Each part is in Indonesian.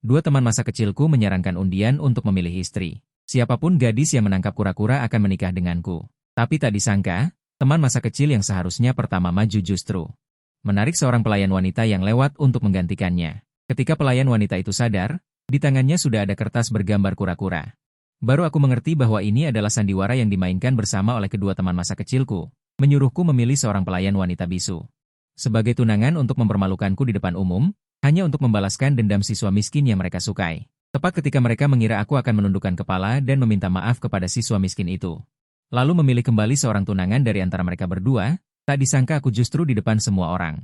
Dua teman masa kecilku menyarankan undian untuk memilih istri. Siapapun gadis yang menangkap kura-kura akan menikah denganku. Tapi tak disangka, teman masa kecil yang seharusnya pertama maju justru menarik seorang pelayan wanita yang lewat untuk menggantikannya. Ketika pelayan wanita itu sadar, di tangannya sudah ada kertas bergambar kura-kura. Baru aku mengerti bahwa ini adalah sandiwara yang dimainkan bersama oleh kedua teman masa kecilku, menyuruhku memilih seorang pelayan wanita bisu sebagai tunangan untuk mempermalukanku di depan umum, hanya untuk membalaskan dendam siswa miskin yang mereka sukai. Tepat ketika mereka mengira aku akan menundukkan kepala dan meminta maaf kepada siswa miskin itu, lalu memilih kembali seorang tunangan dari antara mereka berdua, tak disangka aku justru di depan semua orang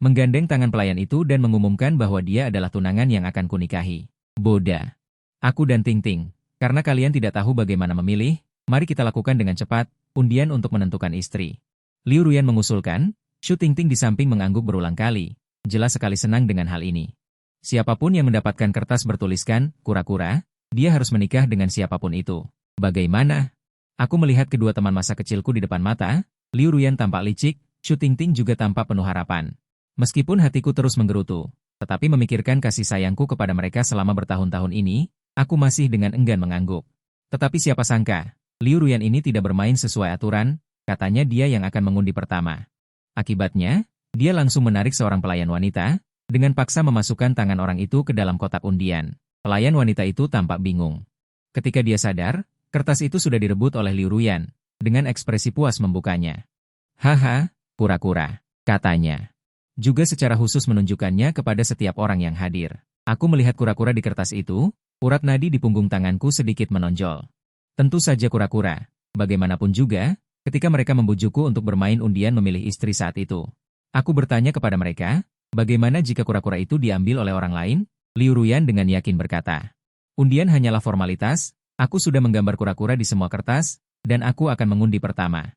menggandeng tangan pelayan itu dan mengumumkan bahwa dia adalah tunangan yang akan kunikahi. Boda. Aku dan Ting Ting. Karena kalian tidak tahu bagaimana memilih, mari kita lakukan dengan cepat, undian untuk menentukan istri. Liu Ruyan mengusulkan. Shu Tingting di samping mengangguk berulang kali, jelas sekali senang dengan hal ini. Siapapun yang mendapatkan kertas bertuliskan, kura-kura, dia harus menikah dengan siapapun itu. Bagaimana? Aku melihat kedua teman masa kecilku di depan mata, Liu Ruyan tampak licik, Shu Tingting juga tampak penuh harapan. Meskipun hatiku terus menggerutu, tetapi memikirkan kasih sayangku kepada mereka selama bertahun-tahun ini, aku masih dengan enggan mengangguk. Tetapi siapa sangka, Liu Ruyan ini tidak bermain sesuai aturan, katanya dia yang akan mengundi pertama. Akibatnya, dia langsung menarik seorang pelayan wanita, dengan paksa memasukkan tangan orang itu ke dalam kotak undian. Pelayan wanita itu tampak bingung. Ketika dia sadar, kertas itu sudah direbut oleh Liu Ruyan, dengan ekspresi puas membukanya. Haha, kura-kura, katanya. Juga secara khusus menunjukkannya kepada setiap orang yang hadir. Aku melihat kura-kura di kertas itu, urat nadi di punggung tanganku sedikit menonjol. Tentu saja kura-kura, bagaimanapun juga, ketika mereka membujukku untuk bermain undian memilih istri saat itu. Aku bertanya kepada mereka, bagaimana jika kura-kura itu diambil oleh orang lain? Liu Ruyan dengan yakin berkata, undian hanyalah formalitas, aku sudah menggambar kura-kura di semua kertas, dan aku akan mengundi pertama.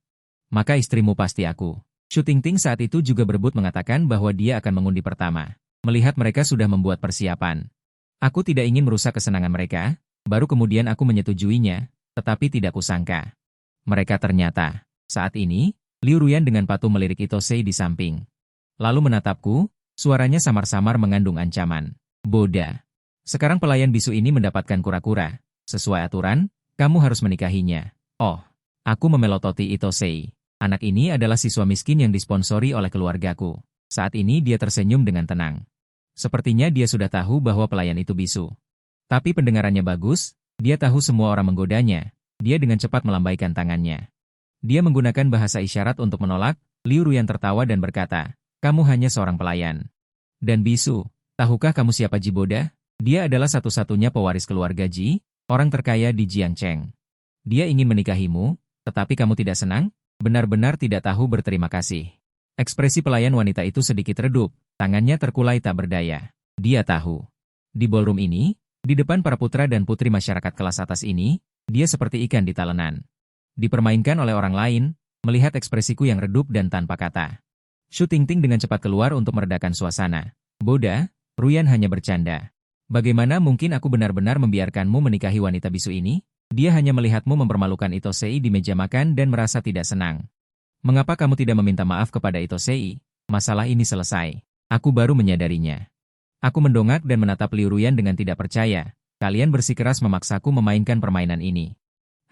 Maka istrimu pasti aku. Shu Tingting saat itu juga berebut mengatakan bahwa dia akan mengundi pertama. Melihat mereka sudah membuat persiapan. Aku tidak ingin merusak kesenangan mereka, baru kemudian aku menyetujuinya, tetapi tidak kusangka. Mereka ternyata, saat ini, Liu Ruyan dengan patuh melirik Itosei di samping. Lalu menatapku, suaranya samar-samar mengandung ancaman. Boda. Sekarang pelayan bisu ini mendapatkan kura-kura. Sesuai aturan, kamu harus menikahinya. Oh, aku memelototi Itosei. Anak ini adalah siswa miskin yang disponsori oleh keluargaku. Saat ini dia tersenyum dengan tenang. Sepertinya dia sudah tahu bahwa pelayan itu bisu. Tapi pendengarannya bagus, dia tahu semua orang menggodanya. Dia dengan cepat melambaikan tangannya. Dia menggunakan bahasa isyarat untuk menolak. Liu Ruyan tertawa dan berkata, kamu hanya seorang pelayan. Dan bisu, tahukah kamu siapa Jiboda? Dia adalah satu-satunya pewaris keluarga Ji, orang terkaya di Jiangcheng. Dia ingin menikahimu, tetapi kamu tidak senang? Benar-benar tidak tahu berterima kasih. Ekspresi pelayan wanita itu sedikit redup, tangannya terkulai tak berdaya. Dia tahu. Di ballroom ini, di depan para putra dan putri masyarakat kelas atas ini, dia seperti ikan di talenan. Dipermainkan oleh orang lain, melihat ekspresiku yang redup dan tanpa kata. Shu Tingting dengan cepat keluar untuk meredakan suasana. Boda, Ruyan hanya bercanda. Bagaimana mungkin aku benar-benar membiarkanmu menikahi wanita bisu ini? Dia hanya melihatmu mempermalukan Itosei di meja makan dan merasa tidak senang. Mengapa kamu tidak meminta maaf kepada Itosei? Masalah ini selesai. Aku baru menyadarinya. Aku mendongak dan menatap Liu Ruyan dengan tidak percaya. Kalian bersikeras memaksaku memainkan permainan ini.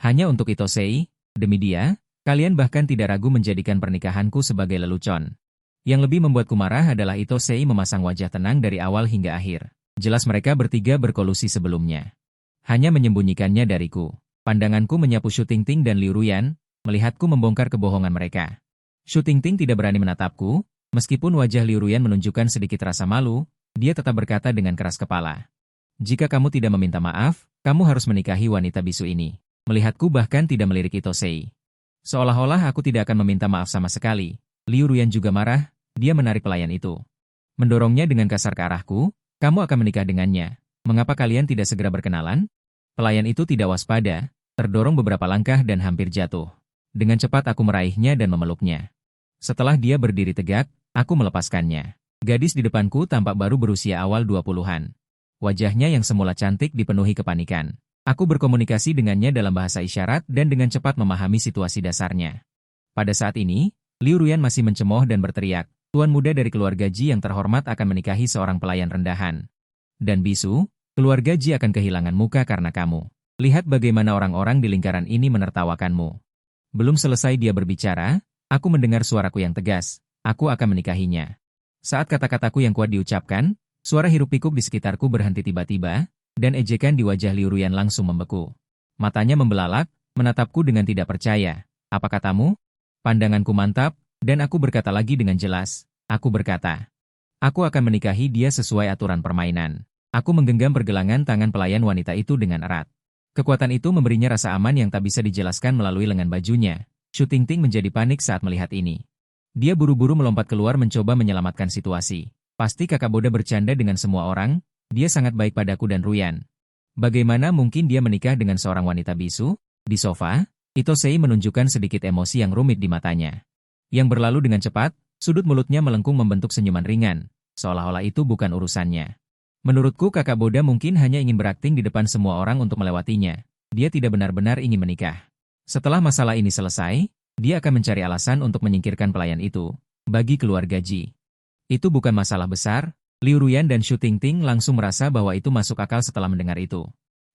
Hanya untuk Itosei, demi dia, kalian bahkan tidak ragu menjadikan pernikahanku sebagai lelucon. Yang lebih membuatku marah adalah Itosei memasang wajah tenang dari awal hingga akhir. Jelas mereka bertiga berkolusi sebelumnya. Hanya menyembunyikannya dariku. Pandanganku menyapu Shu Tingting dan Liu Ruyan, melihatku membongkar kebohongan mereka. Shu Tingting tidak berani menatapku, meskipun wajah Liu Ruyan menunjukkan sedikit rasa malu, dia tetap berkata dengan keras kepala. Jika kamu tidak meminta maaf, kamu harus menikahi wanita bisu ini. Melihatku bahkan tidak melirik Itosei. Seolah-olah aku tidak akan meminta maaf sama sekali. Liu Ruyan juga marah, dia menarik pelayan itu. Mendorongnya dengan kasar ke arahku, kamu akan menikah dengannya. Mengapa kalian tidak segera berkenalan? Pelayan itu tidak waspada, terdorong beberapa langkah dan hampir jatuh. Dengan cepat aku meraihnya dan memeluknya. Setelah dia berdiri tegak, aku melepaskannya. Gadis di depanku tampak baru berusia awal 20-an. Wajahnya yang semula cantik dipenuhi kepanikan. Aku berkomunikasi dengannya dalam bahasa isyarat dan dengan cepat memahami situasi dasarnya. Pada saat ini, Liu Ruyan masih mencemooh dan berteriak, tuan muda dari keluarga Ji yang terhormat akan menikahi seorang pelayan rendahan. Dan bisu, Keluarga Ji akan kehilangan muka karena kamu. Lihat bagaimana orang-orang di lingkaran ini menertawakanmu. Belum selesai dia berbicara, aku mendengar suaraku yang tegas. Aku akan menikahinya. Saat kata-kataku yang kuat diucapkan, suara hiruk-pikuk di sekitarku berhenti tiba-tiba, dan ejekan di wajah Liu Ruyan langsung membeku. Matanya membelalak, menatapku dengan tidak percaya. Apa katamu? Pandanganku mantap, dan aku berkata lagi dengan jelas. Aku berkata, aku akan menikahi dia sesuai aturan permainan. Aku menggenggam pergelangan tangan pelayan wanita itu dengan erat. Kekuatan itu memberinya rasa aman yang tak bisa dijelaskan melalui lengan bajunya. Shu Tingting menjadi panik saat melihat ini. Dia buru-buru melompat keluar mencoba menyelamatkan situasi. Pasti kakak Boda bercanda dengan semua orang, dia sangat baik padaku dan Ruyan. Bagaimana mungkin dia menikah dengan seorang wanita bisu? Di sofa, Itosei menunjukkan sedikit emosi yang rumit di matanya. Yang berlalu dengan cepat, sudut mulutnya melengkung membentuk senyuman ringan, seolah-olah itu bukan urusannya. Menurutku kakak Boda mungkin hanya ingin berakting di depan semua orang untuk melewatinya. Dia tidak benar-benar ingin menikah. Setelah masalah ini selesai, dia akan mencari alasan untuk menyingkirkan pelayan itu. Bagi keluarga Ji, itu bukan masalah besar. Liu Ruyan dan Shu Tingting langsung merasa bahwa itu masuk akal setelah mendengar itu.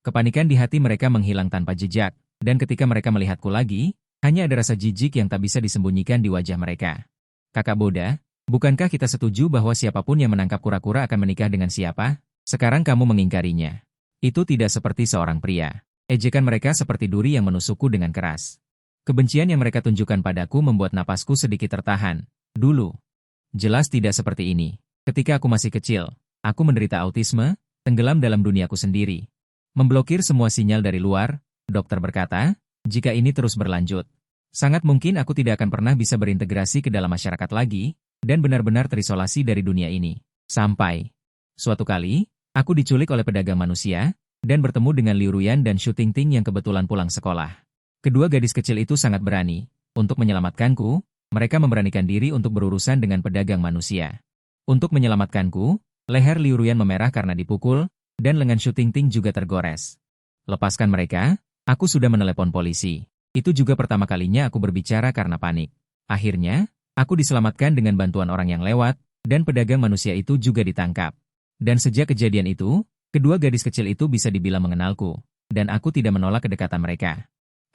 Kepanikan di hati mereka menghilang tanpa jejak, dan ketika mereka melihatku lagi, hanya ada rasa jijik yang tak bisa disembunyikan di wajah mereka. Kakak Boda, bukankah kita setuju bahwa siapapun yang menangkap kura-kura akan menikah dengan siapa? Sekarang kamu mengingkarinya. Itu tidak seperti seorang pria. Ejekan mereka seperti duri yang menusukku dengan keras. Kebencian yang mereka tunjukkan padaku membuat napasku sedikit tertahan. Dulu, jelas tidak seperti ini. Ketika aku masih kecil, aku menderita autisme, tenggelam dalam duniaku sendiri. Memblokir semua sinyal dari luar, dokter berkata, jika ini terus berlanjut, sangat mungkin aku tidak akan pernah bisa berintegrasi ke dalam masyarakat lagi, dan benar-benar terisolasi dari dunia ini. Sampai suatu kali, aku diculik oleh pedagang manusia, dan bertemu dengan Liu Ruyan dan Shu Tingting yang kebetulan pulang sekolah. Kedua gadis kecil itu sangat berani. Untuk menyelamatkanku, mereka memberanikan diri untuk berurusan dengan pedagang manusia. Untuk menyelamatkanku, leher Liu Ruyan memerah karena dipukul, dan lengan Shu Tingting juga tergores. Lepaskan mereka, aku sudah menelepon polisi. Itu juga pertama kalinya aku berbicara karena panik. Akhirnya, aku diselamatkan dengan bantuan orang yang lewat, dan pedagang manusia itu juga ditangkap. Dan sejak kejadian itu, kedua gadis kecil itu bisa dibilang mengenalku, dan aku tidak menolak kedekatan mereka.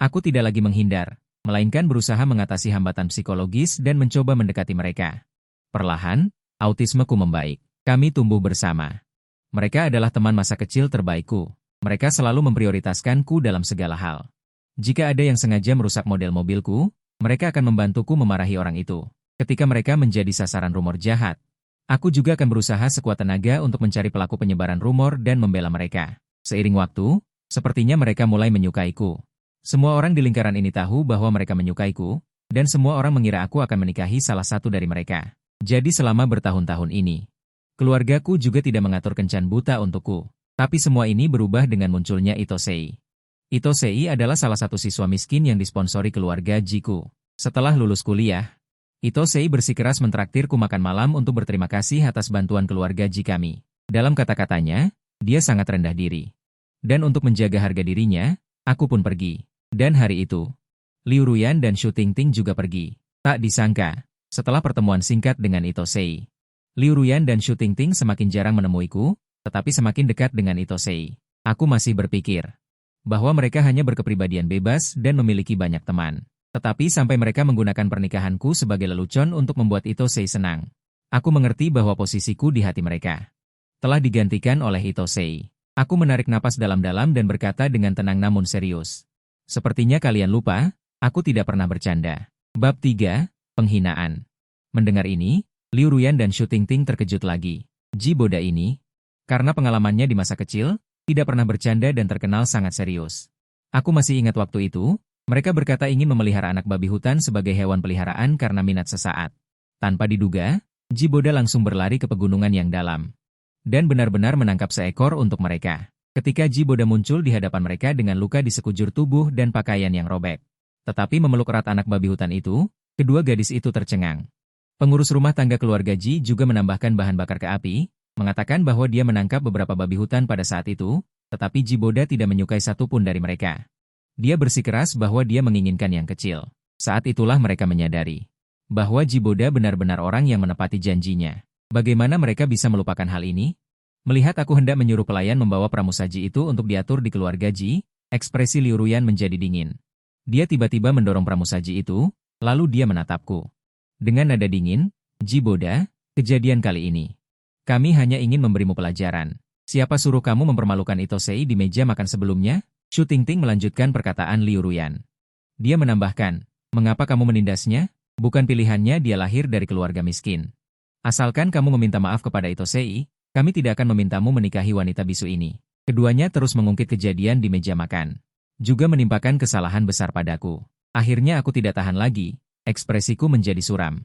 Aku tidak lagi menghindar, melainkan berusaha mengatasi hambatan psikologis dan mencoba mendekati mereka. Perlahan, autismeku membaik. Kami tumbuh bersama. Mereka adalah teman masa kecil terbaikku. Mereka selalu memprioritaskanku dalam segala hal. Jika ada yang sengaja merusak model mobilku, mereka akan membantuku memarahi orang itu. Ketika mereka menjadi sasaran rumor jahat, aku juga akan berusaha sekuat tenaga untuk mencari pelaku penyebaran rumor dan membela mereka. Seiring waktu, sepertinya mereka mulai menyukaiku. Semua orang di lingkaran ini tahu bahwa mereka menyukaiku, dan semua orang mengira aku akan menikahi salah satu dari mereka. Jadi selama bertahun-tahun ini, keluargaku juga tidak mengatur kencan buta untukku. Tapi semua ini berubah dengan munculnya Itosei. Itosei adalah salah satu siswa miskin yang disponsori keluarga Jiku. Setelah lulus kuliah, Itosei bersikeras mentraktirku makan malam untuk berterima kasih atas bantuan keluarga Ji kami. Dalam kata-katanya, dia sangat rendah diri. Dan untuk menjaga harga dirinya, aku pun pergi. Dan hari itu, Liu Ruyan dan Shu Tingting juga pergi. Tak disangka, setelah pertemuan singkat dengan Itosei, Liu Ruyan dan Shu Tingting semakin jarang menemuiku, tetapi semakin dekat dengan Itosei. Aku masih berpikir bahwa mereka hanya berkepribadian bebas dan memiliki banyak teman. Tetapi sampai mereka menggunakan pernikahanku sebagai lelucon untuk membuat Itosei senang. Aku mengerti bahwa posisiku di hati mereka telah digantikan oleh Itosei. Aku menarik napas dalam-dalam dan berkata dengan tenang namun serius. Sepertinya kalian lupa, aku tidak pernah bercanda. Bab 3, Penghinaan. Mendengar ini, Liu Ruyan dan Shu Tingting terkejut lagi. Ji Boda ini, karena pengalamannya di masa kecil, tidak pernah bercanda dan terkenal sangat serius. Aku masih ingat waktu itu, mereka berkata ingin memelihara anak babi hutan sebagai hewan peliharaan karena minat sesaat. Tanpa diduga, Ji Boda langsung berlari ke pegunungan yang dalam. Dan benar-benar menangkap seekor untuk mereka. Ketika Ji Boda muncul di hadapan mereka dengan luka di sekujur tubuh dan pakaian yang robek. Tetapi memeluk erat anak babi hutan itu, kedua gadis itu tercengang. Pengurus rumah tangga keluarga Ji juga menambahkan bahan bakar ke api, mengatakan bahwa dia menangkap beberapa babi hutan pada saat itu, tetapi Ji Boda tidak menyukai satupun dari mereka. Dia bersikeras bahwa dia menginginkan yang kecil. Saat itulah mereka menyadari bahwa Ji Boda benar-benar orang yang menepati janjinya. Bagaimana mereka bisa melupakan hal ini? Melihat aku hendak menyuruh pelayan membawa pramusaji itu untuk diatur di keluarga Ji, ekspresi Liu Ruyan menjadi dingin. Dia tiba-tiba mendorong pramusaji itu, lalu dia menatapku. Dengan nada dingin, Ji Boda, kejadian kali ini. Kami hanya ingin memberimu pelajaran. Siapa suruh kamu mempermalukan Itosei di meja makan sebelumnya? Shu Tingting melanjutkan perkataan Liu Ruyan. Dia menambahkan, mengapa kamu menindasnya? Bukan pilihannya dia lahir dari keluarga miskin. Asalkan kamu meminta maaf kepada Itosei, kami tidak akan memintamu menikahi wanita bisu ini. Keduanya terus mengungkit kejadian di meja makan. Juga menimpakan kesalahan besar padaku. Akhirnya aku tidak tahan lagi, ekspresiku menjadi suram.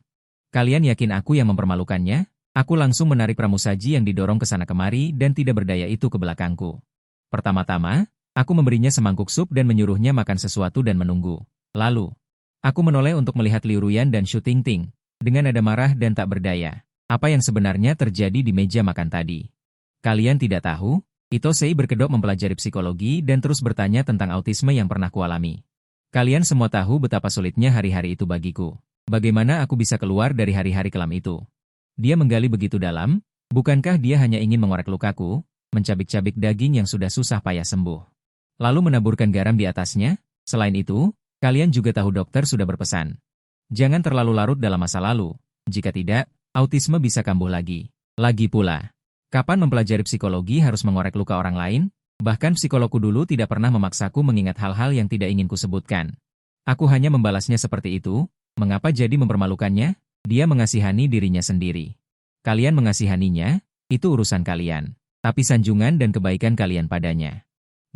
Kalian yakin aku yang mempermalukannya? Aku langsung menarik pramusaji yang didorong ke sana kemari dan tidak berdaya itu ke belakangku. Pertama-tama, aku memberinya semangkuk sup dan menyuruhnya makan sesuatu dan menunggu. Lalu, aku menoleh untuk melihat Liu Ruyan dan Shu Tingting, dengan nada marah dan tak berdaya. Apa yang sebenarnya terjadi di meja makan tadi? Kalian tidak tahu? Itosei berkedok mempelajari psikologi dan terus bertanya tentang autisme yang pernah kualami. Kalian semua tahu betapa sulitnya hari-hari itu bagiku. Bagaimana aku bisa keluar dari hari-hari kelam itu? Dia menggali begitu dalam, bukankah dia hanya ingin mengorek lukaku, mencabik-cabik daging yang sudah susah payah sembuh? Lalu menaburkan garam di atasnya? Selain itu, kalian juga tahu dokter sudah berpesan. Jangan terlalu larut dalam masa lalu. Jika tidak, autisme bisa kambuh lagi. Lagi pula, kapan mempelajari psikologi harus mengorek luka orang lain? Bahkan psikologku dulu tidak pernah memaksaku mengingat hal-hal yang tidak ingin kusebutkan. Aku hanya membalasnya seperti itu, mengapa jadi mempermalukannya? Dia mengasihani dirinya sendiri. Kalian mengasihaninya, itu urusan kalian. Tapi sanjungan dan kebaikan kalian padanya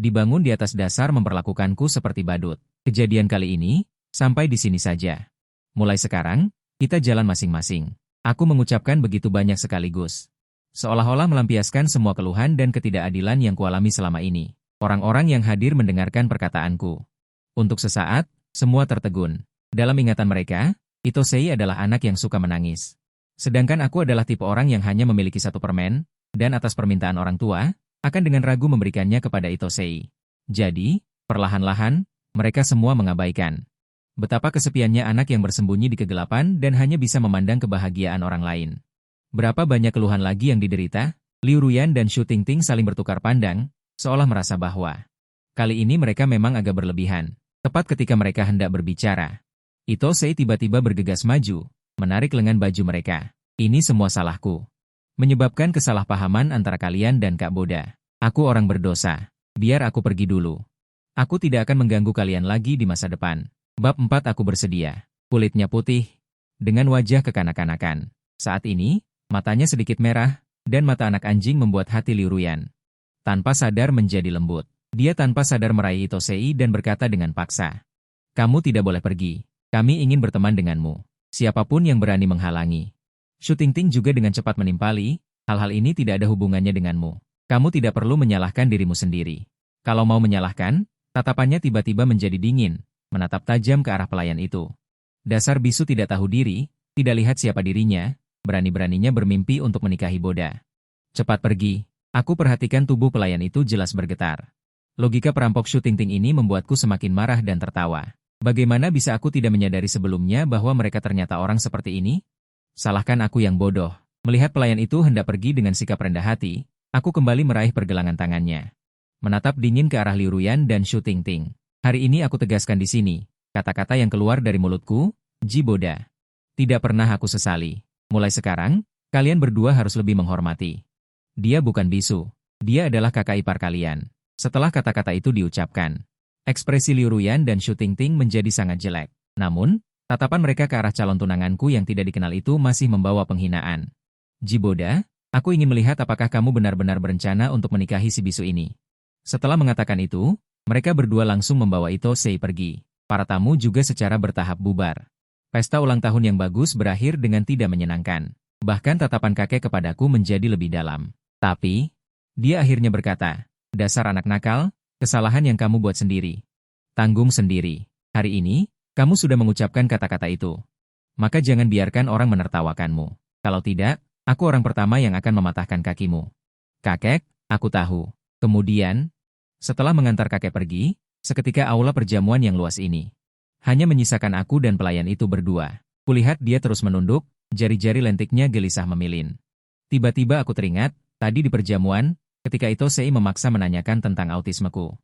dibangun di atas dasar memperlakukanku seperti badut. Kejadian kali ini, sampai di sini saja. Mulai sekarang, kita jalan masing-masing. Aku mengucapkan begitu banyak sekaligus. Seolah-olah melampiaskan semua keluhan dan ketidakadilan yang kualami selama ini. Orang-orang yang hadir mendengarkan perkataanku. Untuk sesaat, semua tertegun. Dalam ingatan mereka, Itosei adalah anak yang suka menangis. Sedangkan aku adalah tipe orang yang hanya memiliki satu permen, dan atas permintaan orang tua, akan dengan ragu memberikannya kepada Itosei. Jadi, perlahan-lahan, mereka semua mengabaikan. Betapa kesepiannya anak yang bersembunyi di kegelapan dan hanya bisa memandang kebahagiaan orang lain. Berapa banyak keluhan lagi yang diderita? Liu Ruyan dan Shu Tingting saling bertukar pandang, seolah merasa bahwa kali ini mereka memang agak berlebihan. Tepat ketika mereka hendak berbicara, Itosei tiba-tiba bergegas maju, menarik lengan baju mereka. Ini semua salahku. Menyebabkan kesalahpahaman antara kalian dan Kak Boda. Aku orang berdosa. Biar aku pergi dulu. Aku tidak akan mengganggu kalian lagi di masa depan. Bab 4 aku bersedia. Kulitnya putih, dengan wajah kekanak-kanakan. Saat ini, matanya sedikit merah, dan mata anak anjing membuat hati Liu Ruyan tanpa sadar menjadi lembut. Dia tanpa sadar meraih Itosei dan berkata dengan paksa. Kamu tidak boleh pergi. Kami ingin berteman denganmu. Siapapun yang berani menghalangi. Shu Tingting juga dengan cepat menimpali, hal-hal ini tidak ada hubungannya denganmu. Kamu tidak perlu menyalahkan dirimu sendiri. Kalau mau menyalahkan, tatapannya tiba-tiba menjadi dingin, menatap tajam ke arah pelayan itu. Dasar bisu tidak tahu diri, tidak lihat siapa dirinya, berani-beraninya bermimpi untuk menikahi Boda. Cepat pergi. Aku perhatikan tubuh pelayan itu jelas bergetar. Logika perampok Shu Tingting ini membuatku semakin marah dan tertawa. Bagaimana bisa aku tidak menyadari sebelumnya bahwa mereka ternyata orang seperti ini? Salahkan aku yang bodoh. Melihat pelayan itu hendak pergi dengan sikap rendah hati, aku kembali meraih pergelangan tangannya. Menatap dingin ke arah Liu Ruyan dan Shu Tingting. Hari ini aku tegaskan di sini, kata-kata yang keluar dari mulutku, Ji Boda. Tidak pernah aku sesali. Mulai sekarang, kalian berdua harus lebih menghormati. Dia bukan bisu. Dia adalah kakak ipar kalian. Setelah kata-kata itu diucapkan, ekspresi Liu Ruyan dan Shu Tingting menjadi sangat jelek. Namun, tatapan mereka ke arah calon tunanganku yang tidak dikenal itu masih membawa penghinaan. Ji Boda, aku ingin melihat apakah kamu benar-benar berencana untuk menikahi si bisu ini. Setelah mengatakan itu, mereka berdua langsung membawa Itosei pergi. Para tamu juga secara bertahap bubar. Pesta ulang tahun yang bagus berakhir dengan tidak menyenangkan. Bahkan tatapan kakek kepadaku menjadi lebih dalam. Tapi, dia akhirnya berkata, dasar anak nakal, kesalahan yang kamu buat sendiri. Tanggung sendiri. Hari ini, kamu sudah mengucapkan kata-kata itu. Maka jangan biarkan orang menertawakanmu. Kalau tidak, aku orang pertama yang akan mematahkan kakimu. Kakek, aku tahu. Kemudian, setelah mengantar kakek pergi, seketika aula perjamuan yang luas ini hanya menyisakan aku dan pelayan itu berdua. Kulihat dia terus menunduk, jari-jari lentiknya gelisah memilin. Tiba-tiba aku teringat, Tadi di perjamuan, ketika Itosei memaksa menanyakan tentang autismeku.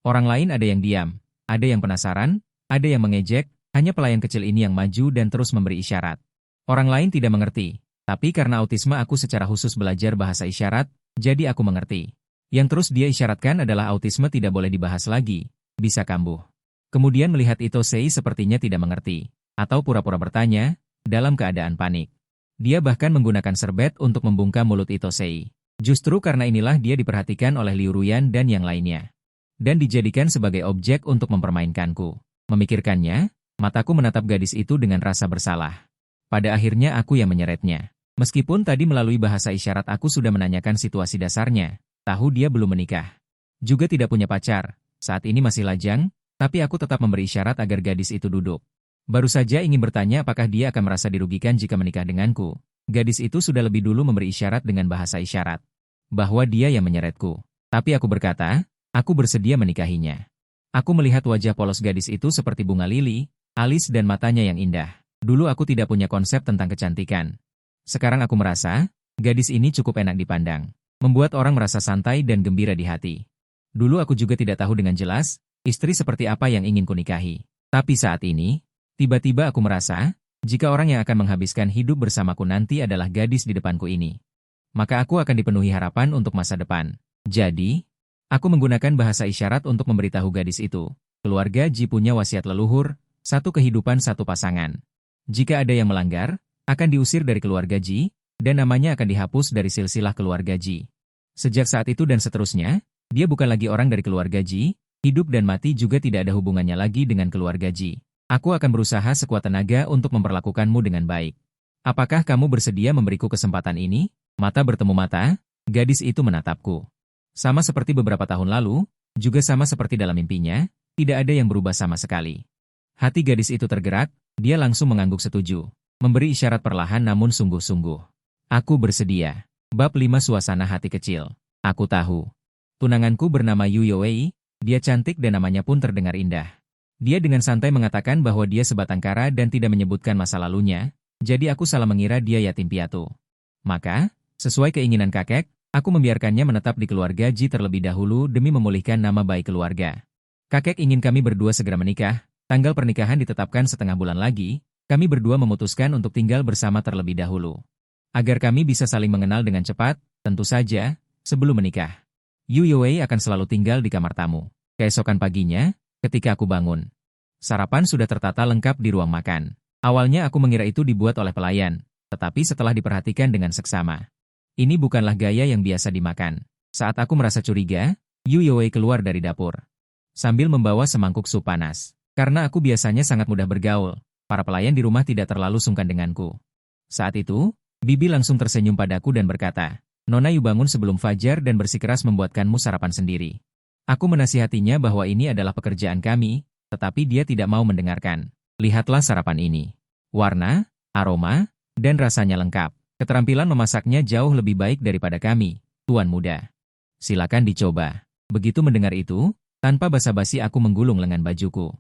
Orang lain ada yang diam, ada yang penasaran, ada yang mengejek, hanya pelayan kecil ini yang maju dan terus memberi isyarat. Orang lain tidak mengerti, tapi karena autisme aku secara khusus belajar bahasa isyarat, jadi aku mengerti. Yang terus dia isyaratkan adalah autisme tidak boleh dibahas lagi, bisa kambuh. Kemudian melihat Itosei sepertinya tidak mengerti, atau pura-pura bertanya, dalam keadaan panik. Dia bahkan menggunakan serbet untuk membungkam mulut Itosei. Justru karena inilah dia diperhatikan oleh Liu Ruyan dan yang lainnya. Dan dijadikan sebagai objek untuk mempermainkanku. Memikirkannya, mataku menatap gadis itu dengan rasa bersalah. Pada akhirnya aku yang menyeretnya. Meskipun tadi melalui bahasa isyarat aku sudah menanyakan situasi dasarnya, tahu dia belum menikah. Juga tidak punya pacar, saat ini masih lajang, tapi aku tetap memberi isyarat agar gadis itu duduk. Baru saja ingin bertanya apakah dia akan merasa dirugikan jika menikah denganku. Gadis itu sudah lebih dulu memberi isyarat dengan bahasa isyarat. Bahwa dia yang menyeretku. Tapi aku berkata, aku bersedia menikahinya. Aku melihat wajah polos gadis itu seperti bunga lili, alis dan matanya yang indah. Dulu aku tidak punya konsep tentang kecantikan. Sekarang aku merasa, gadis ini cukup enak dipandang. Membuat orang merasa santai dan gembira di hati. Dulu aku juga tidak tahu dengan jelas, istri seperti apa yang ingin kunikahi. Tapi saat ini, tiba-tiba aku merasa, jika orang yang akan menghabiskan hidup bersamaku nanti adalah gadis di depanku ini, maka aku akan dipenuhi harapan untuk masa depan. Jadi, aku menggunakan bahasa isyarat untuk memberitahu gadis itu, keluarga Ji punya wasiat leluhur, satu kehidupan satu pasangan. Jika ada yang melanggar, akan diusir dari keluarga Ji, dan namanya akan dihapus dari silsilah keluarga Ji. Sejak saat itu dan seterusnya, dia bukan lagi orang dari keluarga Ji, hidup dan mati juga tidak ada hubungannya lagi dengan keluarga Ji. Aku akan berusaha sekuat tenaga untuk memperlakukanmu dengan baik. Apakah kamu bersedia memberiku kesempatan ini? Mata bertemu mata, gadis itu menatapku. Sama seperti beberapa tahun lalu, juga sama seperti dalam mimpinya, tidak ada yang berubah sama sekali. Hati gadis itu tergerak, dia langsung mengangguk setuju. Memberi isyarat perlahan namun sungguh-sungguh. Aku bersedia. Bab 5 Suasana Hati Kecil. Aku tahu. Tunanganku bernama Yu Youwei, dia cantik dan namanya pun terdengar indah. Dia dengan santai mengatakan bahwa dia sebatang kara dan tidak menyebutkan masa lalunya, jadi aku salah mengira dia yatim piatu. Maka, sesuai keinginan kakek, aku membiarkannya menetap di keluarga Ji terlebih dahulu demi memulihkan nama baik keluarga. Kakek ingin kami berdua segera menikah, tanggal pernikahan ditetapkan setengah bulan lagi, kami berdua memutuskan untuk tinggal bersama terlebih dahulu. Agar kami bisa saling mengenal dengan cepat, tentu saja, sebelum menikah. Yu Youwei akan selalu tinggal di kamar tamu. Keesokan paginya, ketika aku bangun, sarapan sudah tertata lengkap di ruang makan. Awalnya aku mengira itu dibuat oleh pelayan, tetapi setelah diperhatikan dengan seksama, ini bukanlah gaya yang biasa dimakan. Saat aku merasa curiga, Yu Youwei keluar dari dapur, sambil membawa semangkuk sup panas. Karena aku biasanya sangat mudah bergaul, para pelayan di rumah tidak terlalu sungkan denganku. Saat itu, Bibi langsung tersenyum padaku dan berkata, Nona Yu bangun sebelum fajar dan bersikeras membuatkanmu sarapan sendiri. Aku menasihatinya bahwa ini adalah pekerjaan kami, tetapi dia tidak mau mendengarkan. Lihatlah sarapan ini. Warna, aroma, dan rasanya lengkap. Keterampilan memasaknya jauh lebih baik daripada kami, tuan muda. Silakan dicoba. Begitu mendengar itu, tanpa basa-basi aku menggulung lengan bajuku.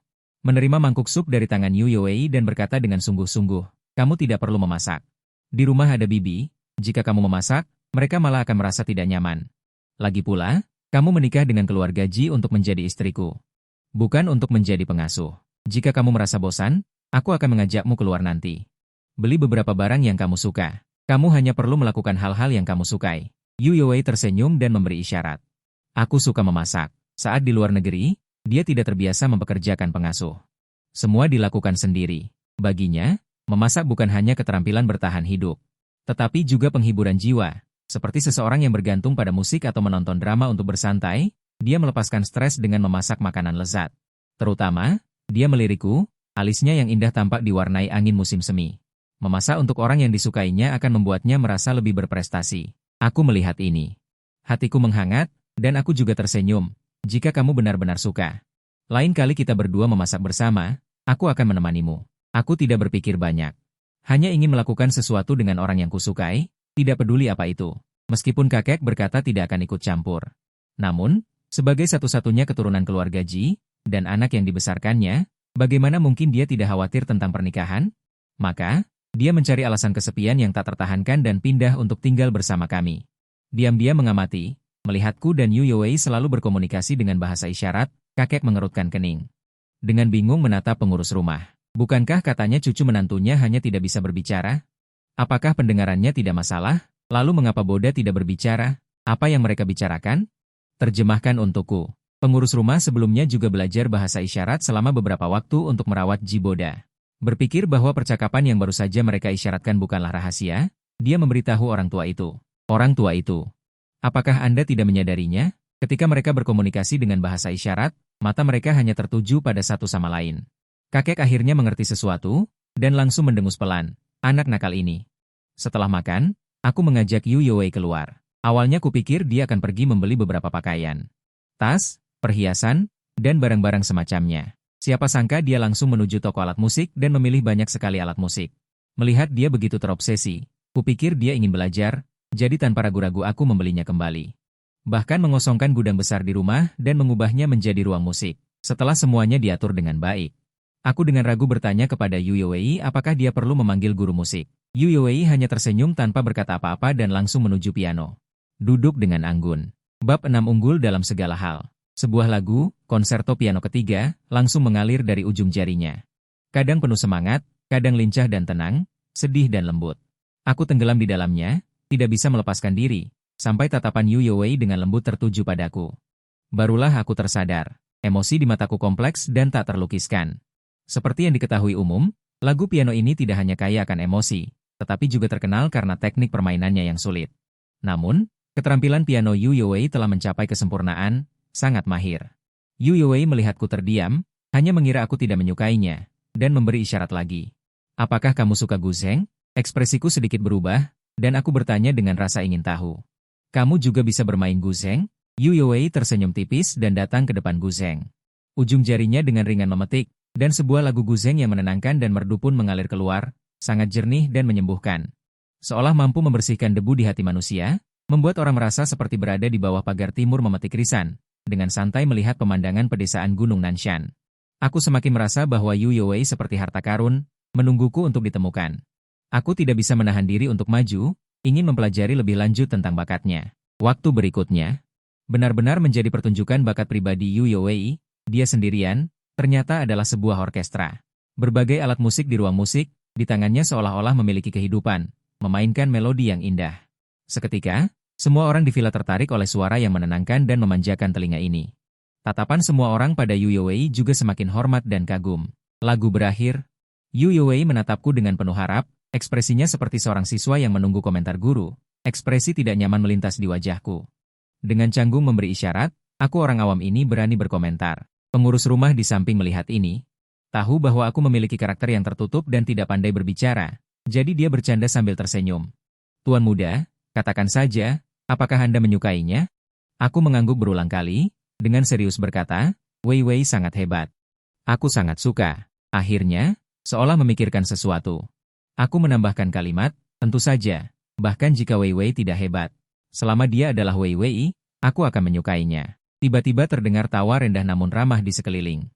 Menerima mangkuk sup dari tangan Yu Youwei dan berkata dengan sungguh-sungguh, kamu tidak perlu memasak. Di rumah ada Bibi, jika kamu memasak, mereka malah akan merasa tidak nyaman. Lagi pula, kamu menikah dengan keluarga Ji untuk menjadi istriku, bukan untuk menjadi pengasuh. Jika kamu merasa bosan, aku akan mengajakmu keluar nanti. Beli beberapa barang yang kamu suka. Kamu hanya perlu melakukan hal-hal yang kamu sukai. Yu Youwei tersenyum dan memberi isyarat. Aku suka memasak. Saat di luar negeri, dia tidak terbiasa mempekerjakan pengasuh. Semua dilakukan sendiri. Baginya, memasak bukan hanya keterampilan bertahan hidup, tetapi juga penghiburan jiwa. Seperti seseorang yang bergantung pada musik atau menonton drama untuk bersantai, dia melepaskan stres dengan memasak makanan lezat. Terutama, dia melirikku, alisnya yang indah tampak diwarnai angin musim semi. Memasak untuk orang yang disukainya akan membuatnya merasa lebih berprestasi. Aku melihat ini. Hatiku menghangat, dan aku juga tersenyum, jika kamu benar-benar suka. Lain kali kita berdua memasak bersama, aku akan menemanimu. Aku tidak berpikir banyak. Hanya ingin melakukan sesuatu dengan orang yang kusukai, tidak peduli apa itu. Meskipun kakek berkata tidak akan ikut campur. Namun, sebagai satu-satunya keturunan keluarga Ji, dan anak yang dibesarkannya, bagaimana mungkin dia tidak khawatir tentang pernikahan? Maka, dia mencari alasan kesepian yang tak tertahankan dan pindah untuk tinggal bersama kami. Diam-diam mengamati, melihatku dan Yu Yuwei selalu berkomunikasi dengan bahasa isyarat, kakek mengerutkan kening. Dengan bingung menatap pengurus rumah. Bukankah katanya cucu menantunya hanya tidak bisa berbicara? Apakah pendengarannya tidak masalah? Lalu mengapa Boda tidak berbicara? Apa yang mereka bicarakan? Terjemahkan untukku. Pengurus rumah sebelumnya juga belajar bahasa isyarat selama beberapa waktu untuk merawat Ji Boda. Berpikir bahwa percakapan yang baru saja mereka isyaratkan bukanlah rahasia, dia memberitahu orang tua itu. Orang tua itu. Apakah Anda tidak menyadarinya? Ketika mereka berkomunikasi dengan bahasa isyarat, mata mereka hanya tertuju pada satu sama lain. Kakek akhirnya mengerti sesuatu, dan langsung mendengus pelan. Anak nakal ini. Setelah makan, aku mengajak Yu Yuwei keluar. Awalnya kupikir dia akan pergi membeli beberapa pakaian, tas, perhiasan, dan barang-barang semacamnya. Siapa sangka dia langsung menuju toko alat musik dan memilih banyak sekali alat musik. Melihat dia begitu terobsesi, kupikir dia ingin belajar, jadi tanpa ragu-ragu aku membelinya kembali. Bahkan mengosongkan gudang besar di rumah dan mengubahnya menjadi ruang musik. Setelah semuanya diatur dengan baik. Aku dengan ragu bertanya kepada Yu Yuwei apakah dia perlu memanggil guru musik. Yu Yuwei hanya tersenyum tanpa berkata apa-apa dan langsung menuju piano. Duduk dengan anggun. Bab 6 unggul dalam segala hal. Sebuah lagu, konserto piano ketiga, langsung mengalir dari ujung jarinya. Kadang penuh semangat, kadang lincah dan tenang, sedih dan lembut. Aku tenggelam di dalamnya, tidak bisa melepaskan diri, sampai tatapan Yu Yuwei dengan lembut tertuju padaku. Barulah aku tersadar, emosi di mataku kompleks dan tak terlukiskan. Seperti yang diketahui umum, lagu piano ini tidak hanya kaya akan emosi, tetapi juga terkenal karena teknik permainannya yang sulit. Namun, keterampilan piano Yu Yuwei telah mencapai kesempurnaan, sangat mahir. Yu Yuwei melihatku terdiam, hanya mengira aku tidak menyukainya, dan memberi isyarat lagi. Apakah kamu suka guzheng? Ekspresiku sedikit berubah, dan aku bertanya dengan rasa ingin tahu. Kamu juga bisa bermain guzheng? Yu Yuwei tersenyum tipis dan datang ke depan guzheng. Ujung jarinya dengan ringan memetik, dan sebuah lagu guzheng yang menenangkan dan merdu pun mengalir keluar, sangat jernih dan menyembuhkan. Seolah mampu membersihkan debu di hati manusia, membuat orang merasa seperti berada di bawah pagar timur memetik risan, dengan santai melihat pemandangan pedesaan Gunung Nanshan. Aku semakin merasa bahwa Yu Yuwei seperti harta karun, menungguku untuk ditemukan. Aku tidak bisa menahan diri untuk maju, ingin mempelajari lebih lanjut tentang bakatnya. Waktu berikutnya, benar-benar menjadi pertunjukan bakat pribadi Yu Yuwei, dia sendirian, ternyata adalah sebuah orkestra. Berbagai alat musik di ruang musik, di tangannya seolah-olah memiliki kehidupan, memainkan melodi yang indah. Seketika, semua orang di villa tertarik oleh suara yang menenangkan dan memanjakan telinga ini. Tatapan semua orang pada Yu Yuwei juga semakin hormat dan kagum. Lagu berakhir, Yu Yuwei menatapku dengan penuh harap, ekspresinya seperti seorang siswa yang menunggu komentar guru. Ekspresi tidak nyaman melintas di wajahku. Dengan canggung memberi isyarat, aku orang awam ini berani berkomentar. Pengurus rumah di samping melihat ini, tahu bahwa aku memiliki karakter yang tertutup dan tidak pandai berbicara, jadi dia bercanda sambil tersenyum. Tuan muda, katakan saja, apakah Anda menyukainya? Aku mengangguk berulang kali, dengan serius berkata, Wei Wei sangat hebat. Aku sangat suka. Akhirnya, seolah memikirkan sesuatu. Aku menambahkan kalimat, tentu saja, bahkan jika Wei Wei tidak hebat. Selama dia adalah Wei Wei, aku akan menyukainya. Tiba-tiba terdengar tawa rendah namun ramah di sekeliling.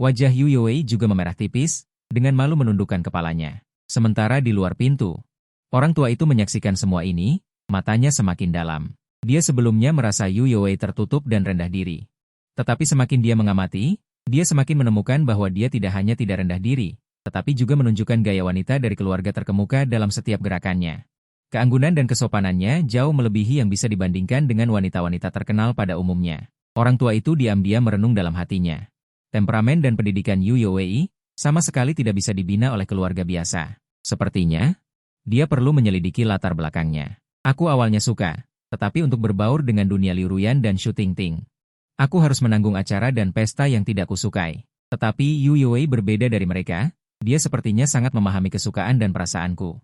Wajah Yu Yuwei juga memerah tipis, dengan malu menundukkan kepalanya. Sementara di luar pintu, orang tua itu menyaksikan semua ini, matanya semakin dalam. Dia sebelumnya merasa Yu Yuwei tertutup dan rendah diri. Tetapi semakin dia mengamati, dia semakin menemukan bahwa dia tidak hanya tidak rendah diri, tetapi juga menunjukkan gaya wanita dari keluarga terkemuka dalam setiap gerakannya. Keanggunan dan kesopanannya jauh melebihi yang bisa dibandingkan dengan wanita-wanita terkenal pada umumnya. Orang tua itu diam-diam merenung dalam hatinya. Temperamen dan pendidikan Yu Yuwei sama sekali tidak bisa dibina oleh keluarga biasa. Sepertinya, dia perlu menyelidiki latar belakangnya. Aku awalnya suka, tetapi untuk berbaur dengan dunia Liu Ruyan dan Shu Tingting, aku harus menanggung acara dan pesta yang tidak kusukai. Tetapi Yu Yuwei berbeda dari mereka, dia sepertinya sangat memahami kesukaan dan perasaanku.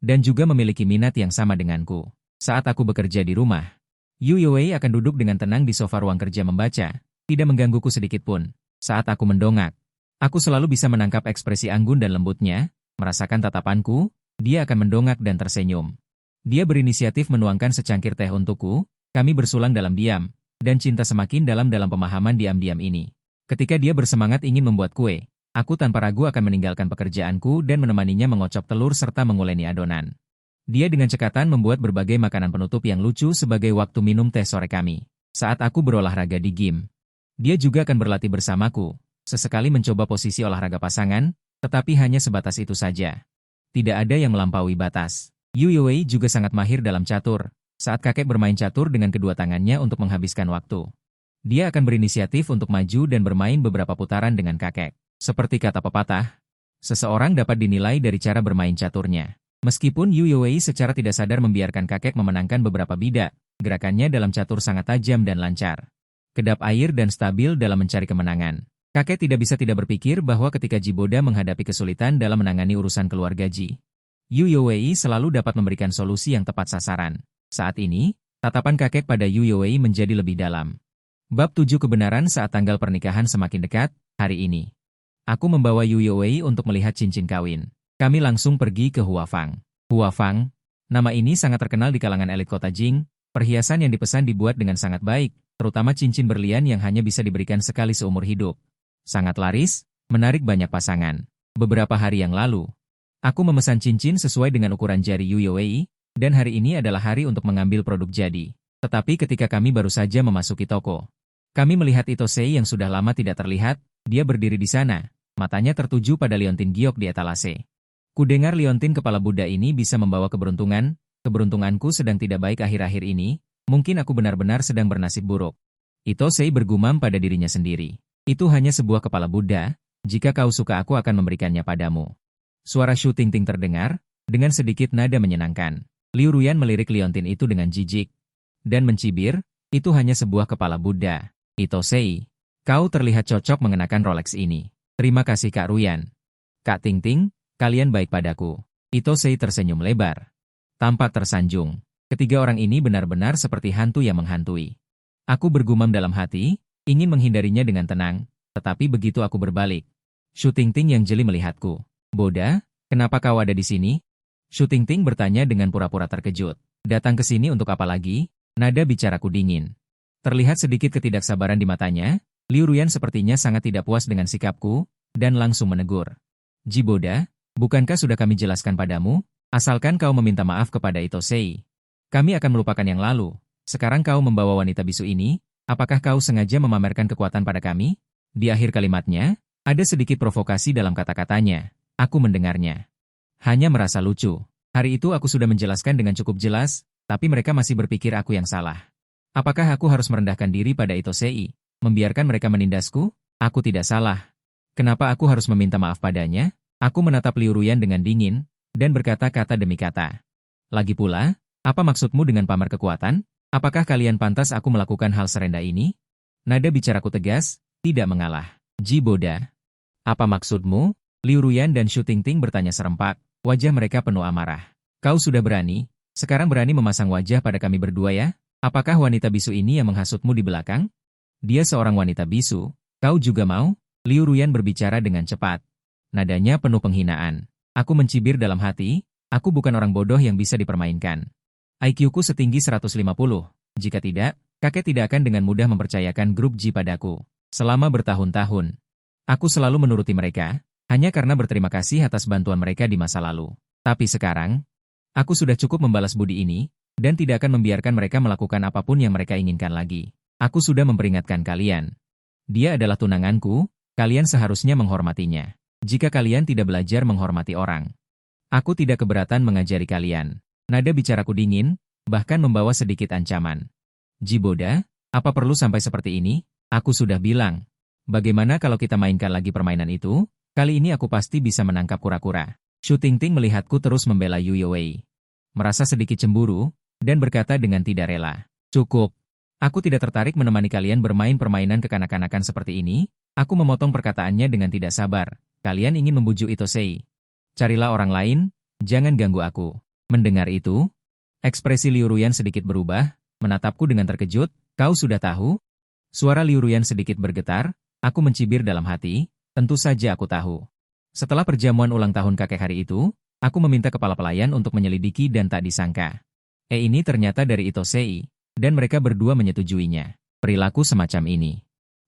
Dan juga memiliki minat yang sama denganku. Saat aku bekerja di rumah, Yu Yuwei akan duduk dengan tenang di sofa ruang kerja membaca, tidak menggangguku sedikitpun. Saat aku mendongak, aku selalu bisa menangkap ekspresi anggun dan lembutnya, merasakan tatapanku, dia akan mendongak dan tersenyum. Dia berinisiatif menuangkan secangkir teh untukku, kami bersulang dalam diam, dan cinta semakin dalam pemahaman diam-diam ini. Ketika dia bersemangat ingin membuat kue, aku tanpa ragu akan meninggalkan pekerjaanku dan menemaninya mengocok telur serta menguleni adonan. Dia dengan cekatan membuat berbagai makanan penutup yang lucu sebagai waktu minum teh sore kami. Saat aku berolahraga di gym, dia juga akan berlatih bersamaku. Sesekali mencoba posisi olahraga pasangan, tetapi hanya sebatas itu saja. Tidak ada yang melampaui batas. Yu Yuwei juga sangat mahir dalam catur. Saat kakek bermain catur dengan kedua tangannya untuk menghabiskan waktu, dia akan berinisiatif untuk maju dan bermain beberapa putaran dengan kakek. Seperti kata pepatah, seseorang dapat dinilai dari cara bermain caturnya. Meskipun Yu Yuwei secara tidak sadar membiarkan kakek memenangkan beberapa bidak, gerakannya dalam catur sangat tajam dan lancar. Kedap air dan stabil dalam mencari kemenangan. Kakek tidak bisa tidak berpikir bahwa ketika Jiboda menghadapi kesulitan dalam menangani urusan keluarga Ji, Yu Yuwei selalu dapat memberikan solusi yang tepat sasaran. Saat ini, tatapan kakek pada Yu Yuwei menjadi lebih dalam. Bab 7 kebenaran saat tanggal pernikahan semakin dekat, hari ini. Aku membawa Yu Yuwei untuk melihat cincin kawin. Kami langsung pergi ke Huafang. Huafang, nama ini sangat terkenal di kalangan elit kota Jing. Perhiasan yang dipesan dibuat dengan sangat baik, terutama cincin berlian yang hanya bisa diberikan sekali seumur hidup. Sangat laris, menarik banyak pasangan. Beberapa hari yang lalu, aku memesan cincin sesuai dengan ukuran jari Yu Yuwei, dan hari ini adalah hari untuk mengambil produk jadi. Tetapi ketika kami baru saja memasuki toko, kami melihat Itosei yang sudah lama tidak terlihat. Dia berdiri di sana, matanya tertuju pada liontin giok di etalase. Kudengar liontin kepala Buddha ini bisa membawa keberuntungan. Keberuntunganku sedang tidak baik akhir-akhir ini, mungkin aku benar-benar sedang bernasib buruk. Itosei bergumam pada dirinya sendiri. Itu hanya sebuah kepala Buddha, jika kau suka aku akan memberikannya padamu. Suara Shu Tingting terdengar, dengan sedikit nada menyenangkan. Liu Ruyan melirik liontin itu dengan jijik dan mencibir, itu hanya sebuah kepala Buddha. Itosei, kau terlihat cocok mengenakan Rolex ini. Terima kasih Kak Ruyan. Kak Tingting, kalian baik padaku. Itosei tersenyum lebar. Tampak tersanjung. Ketiga orang ini benar-benar seperti hantu yang menghantui. Aku bergumam dalam hati, ingin menghindarinya dengan tenang, tetapi begitu aku berbalik, Shu Tingting yang jeli melihatku. Boda, kenapa kau ada di sini? Shu Tingting bertanya dengan pura-pura terkejut. Datang ke sini untuk apa lagi? Nada bicaraku dingin. Terlihat sedikit ketidaksabaran di matanya. Liu Ruyan sepertinya sangat tidak puas dengan sikapku, dan langsung menegur. Jiboda, bukankah sudah kami jelaskan padamu? Asalkan kau meminta maaf kepada Itosei, kami akan melupakan yang lalu. Sekarang kau membawa wanita bisu ini, apakah kau sengaja memamerkan kekuatan pada kami? Di akhir kalimatnya, ada sedikit provokasi dalam kata-katanya. Aku mendengarnya. Hanya merasa lucu. Hari itu aku sudah menjelaskan dengan cukup jelas, tapi mereka masih berpikir aku yang salah. Apakah aku harus merendahkan diri pada Itosei, membiarkan mereka menindasku? Aku tidak salah. Kenapa aku harus meminta maaf padanya? Aku menatap Liu Ruyan dengan dingin, dan berkata kata demi kata. Lagi pula, apa maksudmu dengan pamer kekuatan? Apakah kalian pantas aku melakukan hal serendah ini? Nada bicaraku tegas, tidak mengalah. Jiboda. Apa maksudmu? Liu Ruyan dan Shu Tingting bertanya serempak, wajah mereka penuh amarah. Kau sudah berani? Sekarang berani memasang wajah pada kami berdua ya? Apakah wanita bisu ini yang menghasutmu di belakang? Dia seorang wanita bisu, kau juga mau? Liu Ruyan berbicara dengan cepat. Nadanya penuh penghinaan. Aku mencibir dalam hati, aku bukan orang bodoh yang bisa dipermainkan. IQ-ku setinggi 150. Jika tidak, kakek tidak akan dengan mudah mempercayakan grup G padaku. Selama bertahun-tahun, aku selalu menuruti mereka, hanya karena berterima kasih atas bantuan mereka di masa lalu. Tapi sekarang, aku sudah cukup membalas budi ini, dan tidak akan membiarkan mereka melakukan apapun yang mereka inginkan lagi. Aku sudah memperingatkan kalian. Dia adalah tunanganku, kalian seharusnya menghormatinya. Jika kalian tidak belajar menghormati orang, aku tidak keberatan mengajari kalian. Nada bicaraku dingin, bahkan membawa sedikit ancaman. Jiboda, apa perlu sampai seperti ini? Aku sudah bilang. Bagaimana kalau kita mainkan lagi permainan itu? Kali ini aku pasti bisa menangkap kura-kura. Shu Tingting melihatku terus membela Yu Yuwei. Merasa sedikit cemburu, dan berkata dengan tidak rela. Cukup. Aku tidak tertarik menemani kalian bermain permainan kekanak-kanakan seperti ini. Aku memotong perkataannya dengan tidak sabar. Kalian ingin membujuk Itosei. Carilah orang lain, jangan ganggu aku. Mendengar itu, ekspresi Liu Ruyan sedikit berubah, menatapku dengan terkejut. Kau sudah tahu? Suara Liu Ruyan sedikit bergetar, aku mencibir dalam hati, tentu saja aku tahu. Setelah perjamuan ulang tahun kakek hari itu, aku meminta kepala pelayan untuk menyelidiki dan tak disangka. Ini ternyata dari Itosei, dan mereka berdua menyetujuinya. Perilaku semacam ini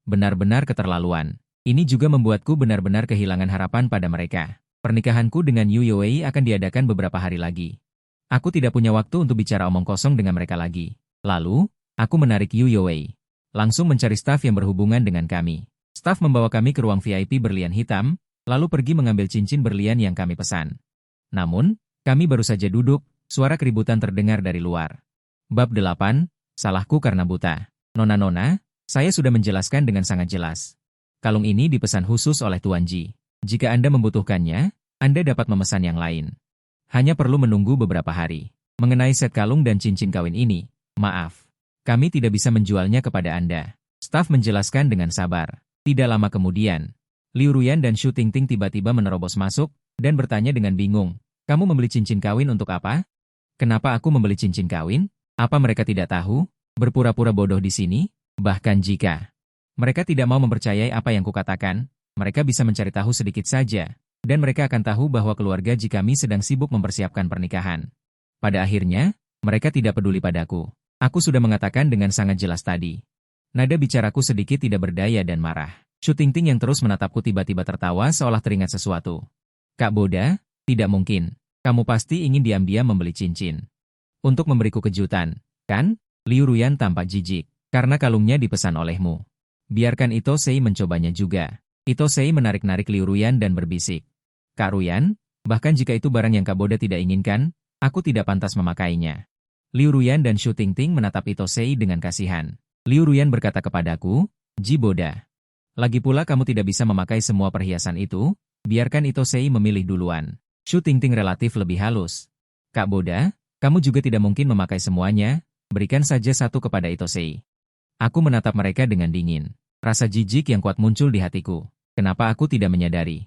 benar-benar keterlaluan. Ini juga membuatku benar-benar kehilangan harapan pada mereka. Pernikahanku dengan Yu Yuwei akan diadakan beberapa hari lagi. Aku tidak punya waktu untuk bicara omong kosong dengan mereka lagi. Lalu, aku menarik Yu Yowei. Langsung mencari staf yang berhubungan dengan kami. Staf membawa kami ke ruang VIP berlian hitam, lalu pergi mengambil cincin berlian yang kami pesan. Namun, kami baru saja duduk, suara keributan terdengar dari luar. Bab 8, Salahku karena buta. Nona-nona, saya sudah menjelaskan dengan sangat jelas. Kalung ini dipesan khusus oleh Tuan Ji. Jika Anda membutuhkannya, Anda dapat memesan yang lain. Hanya perlu menunggu beberapa hari. Mengenai set kalung dan cincin kawin ini, maaf, kami tidak bisa menjualnya kepada Anda. Staf menjelaskan dengan sabar. Tidak lama kemudian, Liu Ruyan dan Shu Tingting tiba-tiba menerobos masuk dan bertanya dengan bingung, "Kamu membeli cincin kawin untuk apa? Kenapa aku membeli cincin kawin? Apa mereka tidak tahu? Berpura-pura bodoh di sini? Bahkan jika mereka tidak mau mempercayai apa yang kukatakan, mereka bisa mencari tahu sedikit saja. Dan mereka akan tahu bahwa keluarga Ji kami sedang sibuk mempersiapkan pernikahan. Pada akhirnya, mereka tidak peduli padaku. Aku sudah mengatakan dengan sangat jelas tadi. Nada bicaraku sedikit tidak berdaya dan marah. Shu Tingting yang terus menatapku tiba-tiba tertawa seolah teringat sesuatu. Kak Boda, tidak mungkin. Kamu pasti ingin diam-diam membeli cincin. Untuk memberiku kejutan, kan? Liu Ruyan tampak jijik, karena kalungnya dipesan olehmu. Biarkan Ito Sei mencobanya juga. Ito Sei menarik-narik Liu Ruyan dan berbisik. Kak Ruyan, bahkan jika itu barang yang Kak Boda tidak inginkan, aku tidak pantas memakainya. Liu Ruyan dan Shu Tingting menatap Ito Sei dengan kasihan. Liu Ruyan berkata kepadaku, Ji Boda. Lagi pula kamu tidak bisa memakai semua perhiasan itu, biarkan Ito Sei memilih duluan. Shu Tingting relatif lebih halus. Kak Boda, kamu juga tidak mungkin memakai semuanya, berikan saja satu kepada Ito Sei. Aku menatap mereka dengan dingin. Rasa jijik yang kuat muncul di hatiku. Kenapa aku tidak menyadari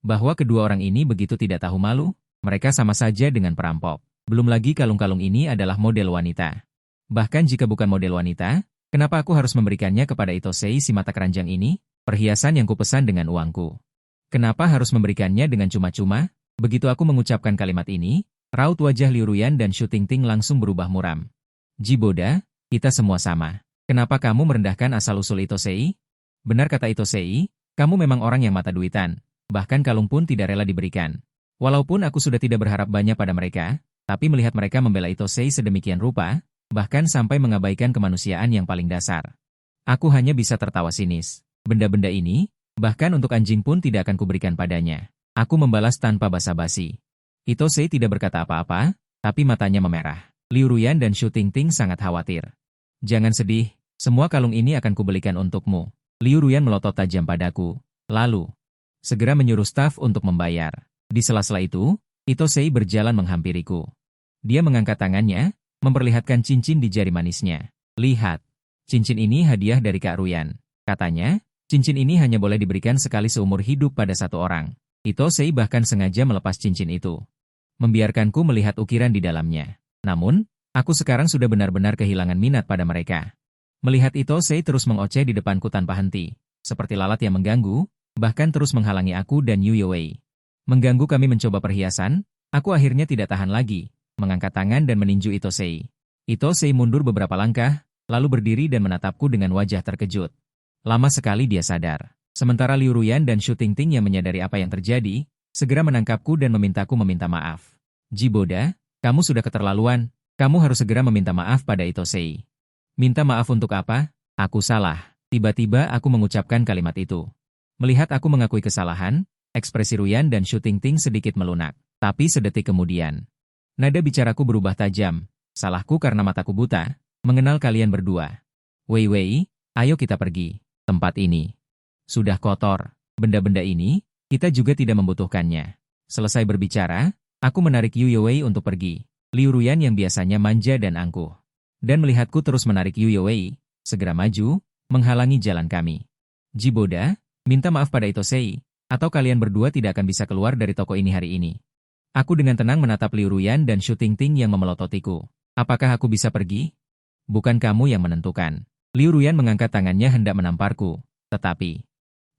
bahwa kedua orang ini begitu tidak tahu malu? Mereka sama saja dengan perampok. Belum lagi kalung-kalung ini adalah model wanita. Bahkan jika bukan model wanita, kenapa aku harus memberikannya kepada Ito Sei si mata keranjang ini? Perhiasan yang kupesan dengan uangku. Kenapa harus memberikannya dengan cuma-cuma? Begitu aku mengucapkan kalimat ini, raut wajah Liu Ruyan dan Shu Tingting langsung berubah muram. Ji Boda, kita semua sama. Kenapa kamu merendahkan asal-usul Ito Sei? Benar kata Ito Sei, kamu memang orang yang mata duitan. Bahkan kalung pun tidak rela diberikan. Walaupun aku sudah tidak berharap banyak pada mereka, tapi melihat mereka membela Ito Sei sedemikian rupa, bahkan sampai mengabaikan kemanusiaan yang paling dasar. Aku hanya bisa tertawa sinis. Benda-benda ini, bahkan untuk anjing pun tidak akan kuberikan padanya. Aku membalas tanpa basa-basi. Ito Sei tidak berkata apa-apa, tapi matanya memerah. Liu Ruyan dan Shu Tingting sangat khawatir. Jangan sedih, semua kalung ini akan kubelikan untukmu. Liu Ruyan melotot tajam padaku. Lalu, segera menyuruh staf untuk membayar. Di sela-sela itu, Ito Sei berjalan menghampiriku. Dia mengangkat tangannya, memperlihatkan cincin di jari manisnya. Lihat, cincin ini hadiah dari Kak Ruyan. Katanya, cincin ini hanya boleh diberikan sekali seumur hidup pada satu orang. Ito Sei bahkan sengaja melepas cincin itu. Membiarkanku melihat ukiran di dalamnya. Namun, aku sekarang sudah benar-benar kehilangan minat pada mereka. Melihat Ito Sei terus mengoceh di depanku tanpa henti, seperti lalat yang mengganggu, bahkan terus menghalangi aku dan Yu Yowei. Mengganggu kami mencoba perhiasan, aku akhirnya tidak tahan lagi, mengangkat tangan dan meninju Ito Sei. Ito Sei mundur beberapa langkah, lalu berdiri dan menatapku dengan wajah terkejut. Lama sekali dia sadar. Sementara Liu Ruyan dan Shu Tingting yang menyadari apa yang terjadi, segera menangkapku dan memintaku meminta maaf. Ji Boda, kamu sudah keterlaluan, kamu harus segera meminta maaf pada Ito Sei. Minta maaf untuk apa? Aku salah. Tiba-tiba aku mengucapkan kalimat itu. Melihat aku mengakui kesalahan, ekspresi Ruyan dan Shu Tingting sedikit melunak. Tapi sedetik kemudian, nada bicaraku berubah tajam. Salahku karena mataku buta, mengenal kalian berdua. Wei Wei, ayo kita pergi. Tempat ini sudah kotor. Benda-benda ini, kita juga tidak membutuhkannya. Selesai berbicara, aku menarik Yu Yowei untuk pergi. Liu Ruyan yang biasanya manja dan angkuh. Dan melihatku terus menarik Yu Yowei, segera maju, menghalangi jalan kami. Ji Boda, minta maaf pada Ito Sei, atau kalian berdua tidak akan bisa keluar dari toko ini hari ini. Aku dengan tenang menatap Liu Ruyan dan Shu Tingting yang memelototiku. Apakah aku bisa pergi? Bukan kamu yang menentukan. Liu Ruyan mengangkat tangannya hendak menamparku, tetapi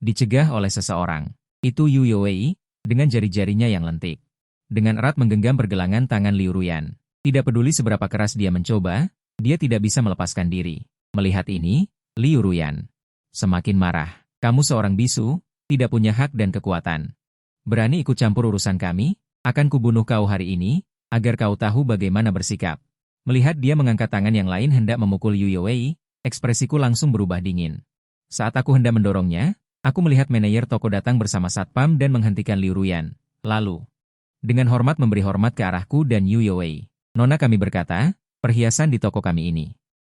dicegah oleh seseorang. Itu Yu Yowei, dengan jari-jarinya yang lentik. Dengan erat menggenggam pergelangan tangan Liu Ruyan. Tidak peduli seberapa keras dia mencoba, dia tidak bisa melepaskan diri. Melihat ini, Liu Ruyan semakin marah. Kamu seorang bisu, tidak punya hak dan kekuatan. Berani ikut campur urusan kami? Akan kubunuh kau hari ini, agar kau tahu bagaimana bersikap. Melihat dia mengangkat tangan yang lain hendak memukul Yu Wei, ekspresiku langsung berubah dingin. Saat aku hendak mendorongnya, aku melihat manajer toko datang bersama satpam dan menghentikan Liu Ruyan. Lalu, dengan hormat memberi hormat ke arahku dan Yu Wei. Nona, kami berkata, perhiasan di toko kami ini,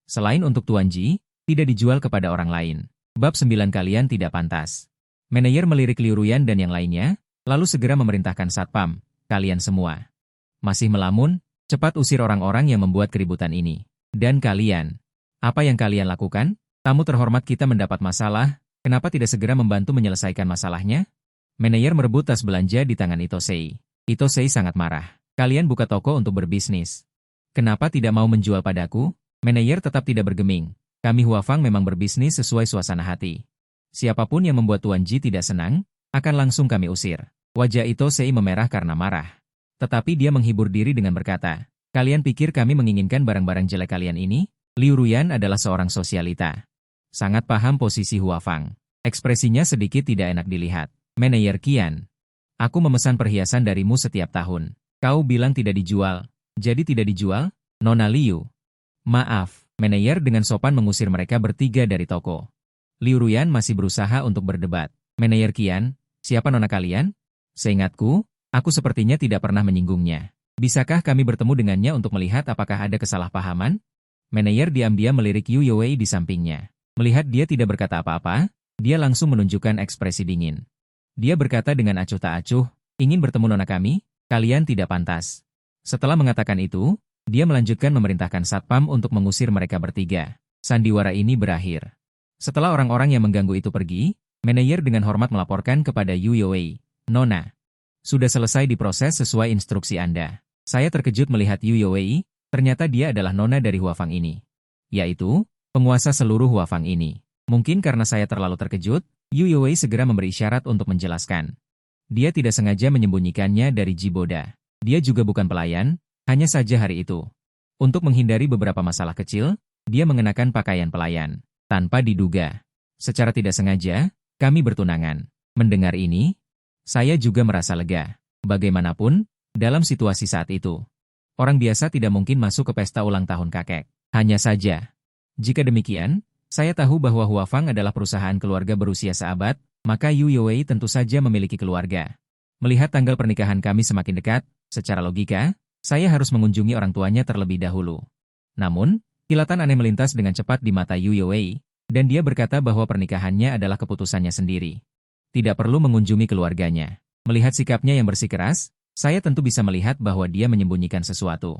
selain untuk Tuan Ji, tidak dijual kepada orang lain. Bab 9 kalian tidak pantas. Manajer melirik Liu Ruyan dan yang lainnya, lalu segera memerintahkan satpam, kalian semua masih melamun, cepat usir orang-orang yang membuat keributan ini. Dan kalian, apa yang kalian lakukan? Tamu terhormat kita mendapat masalah, kenapa tidak segera membantu menyelesaikan masalahnya? Manajer merebut tas belanja di tangan Itosei. Itosei sangat marah. Kalian buka toko untuk berbisnis. Kenapa tidak mau menjual padaku? Manajer tetap tidak bergeming. Kami Huafang memang berbisnis sesuai suasana hati. Siapapun yang membuat Tuan Ji tidak senang, akan langsung kami usir. Wajah Itosei memerah karena marah. Tetapi dia menghibur diri dengan berkata, kalian pikir kami menginginkan barang-barang jelek kalian ini? Liu Ruyan adalah seorang sosialita. Sangat paham posisi Huafang. Ekspresinya sedikit tidak enak dilihat. Manajer Qian, aku memesan perhiasan darimu setiap tahun. Kau bilang tidak dijual, jadi tidak dijual? Nona Liu. Maaf, manajer dengan sopan mengusir mereka bertiga dari toko. Liu Ruyan masih berusaha untuk berdebat. Manajer Qian, siapa nona kalian? Seingatku, aku sepertinya tidak pernah menyinggungnya. Bisakah kami bertemu dengannya untuk melihat apakah ada kesalahpahaman? Manajer diam-diam melirik Yu Wei di sampingnya. Melihat dia tidak berkata apa-apa, dia langsung menunjukkan ekspresi dingin. Dia berkata dengan acuh tak acuh, ingin bertemu nona kami? Kalian tidak pantas. Setelah mengatakan itu, dia melanjutkan memerintahkan satpam untuk mengusir mereka bertiga. Sandiwara ini berakhir. Setelah orang-orang yang mengganggu itu pergi, manajer dengan hormat melaporkan kepada Yu Wei. Nona, sudah selesai diproses sesuai instruksi Anda. Saya terkejut melihat Yu Wei, ternyata dia adalah nona dari Huafang ini. Yaitu, penguasa seluruh Huafang ini. Mungkin karena saya terlalu terkejut, Yu Wei segera memberi isyarat untuk menjelaskan. Dia tidak sengaja menyembunyikannya dari Jiboda. Dia juga bukan pelayan, hanya saja hari itu. Untuk menghindari beberapa masalah kecil, dia mengenakan pakaian pelayan. Tanpa diduga. Secara tidak sengaja, kami bertunangan. Mendengar ini, saya juga merasa lega. Bagaimanapun, dalam situasi saat itu, orang biasa tidak mungkin masuk ke pesta ulang tahun kakek. Hanya saja, jika demikian, saya tahu bahwa Huafang adalah perusahaan keluarga berusia seabad, maka Yu Wei tentu saja memiliki keluarga. Melihat tanggal pernikahan kami semakin dekat, secara logika, saya harus mengunjungi orang tuanya terlebih dahulu. Namun, kilatan aneh melintas dengan cepat di mata Yu Wei, dan dia berkata bahwa pernikahannya adalah keputusannya sendiri. Tidak perlu mengunjungi keluarganya. Melihat sikapnya yang bersikeras, saya tentu bisa melihat bahwa dia menyembunyikan sesuatu.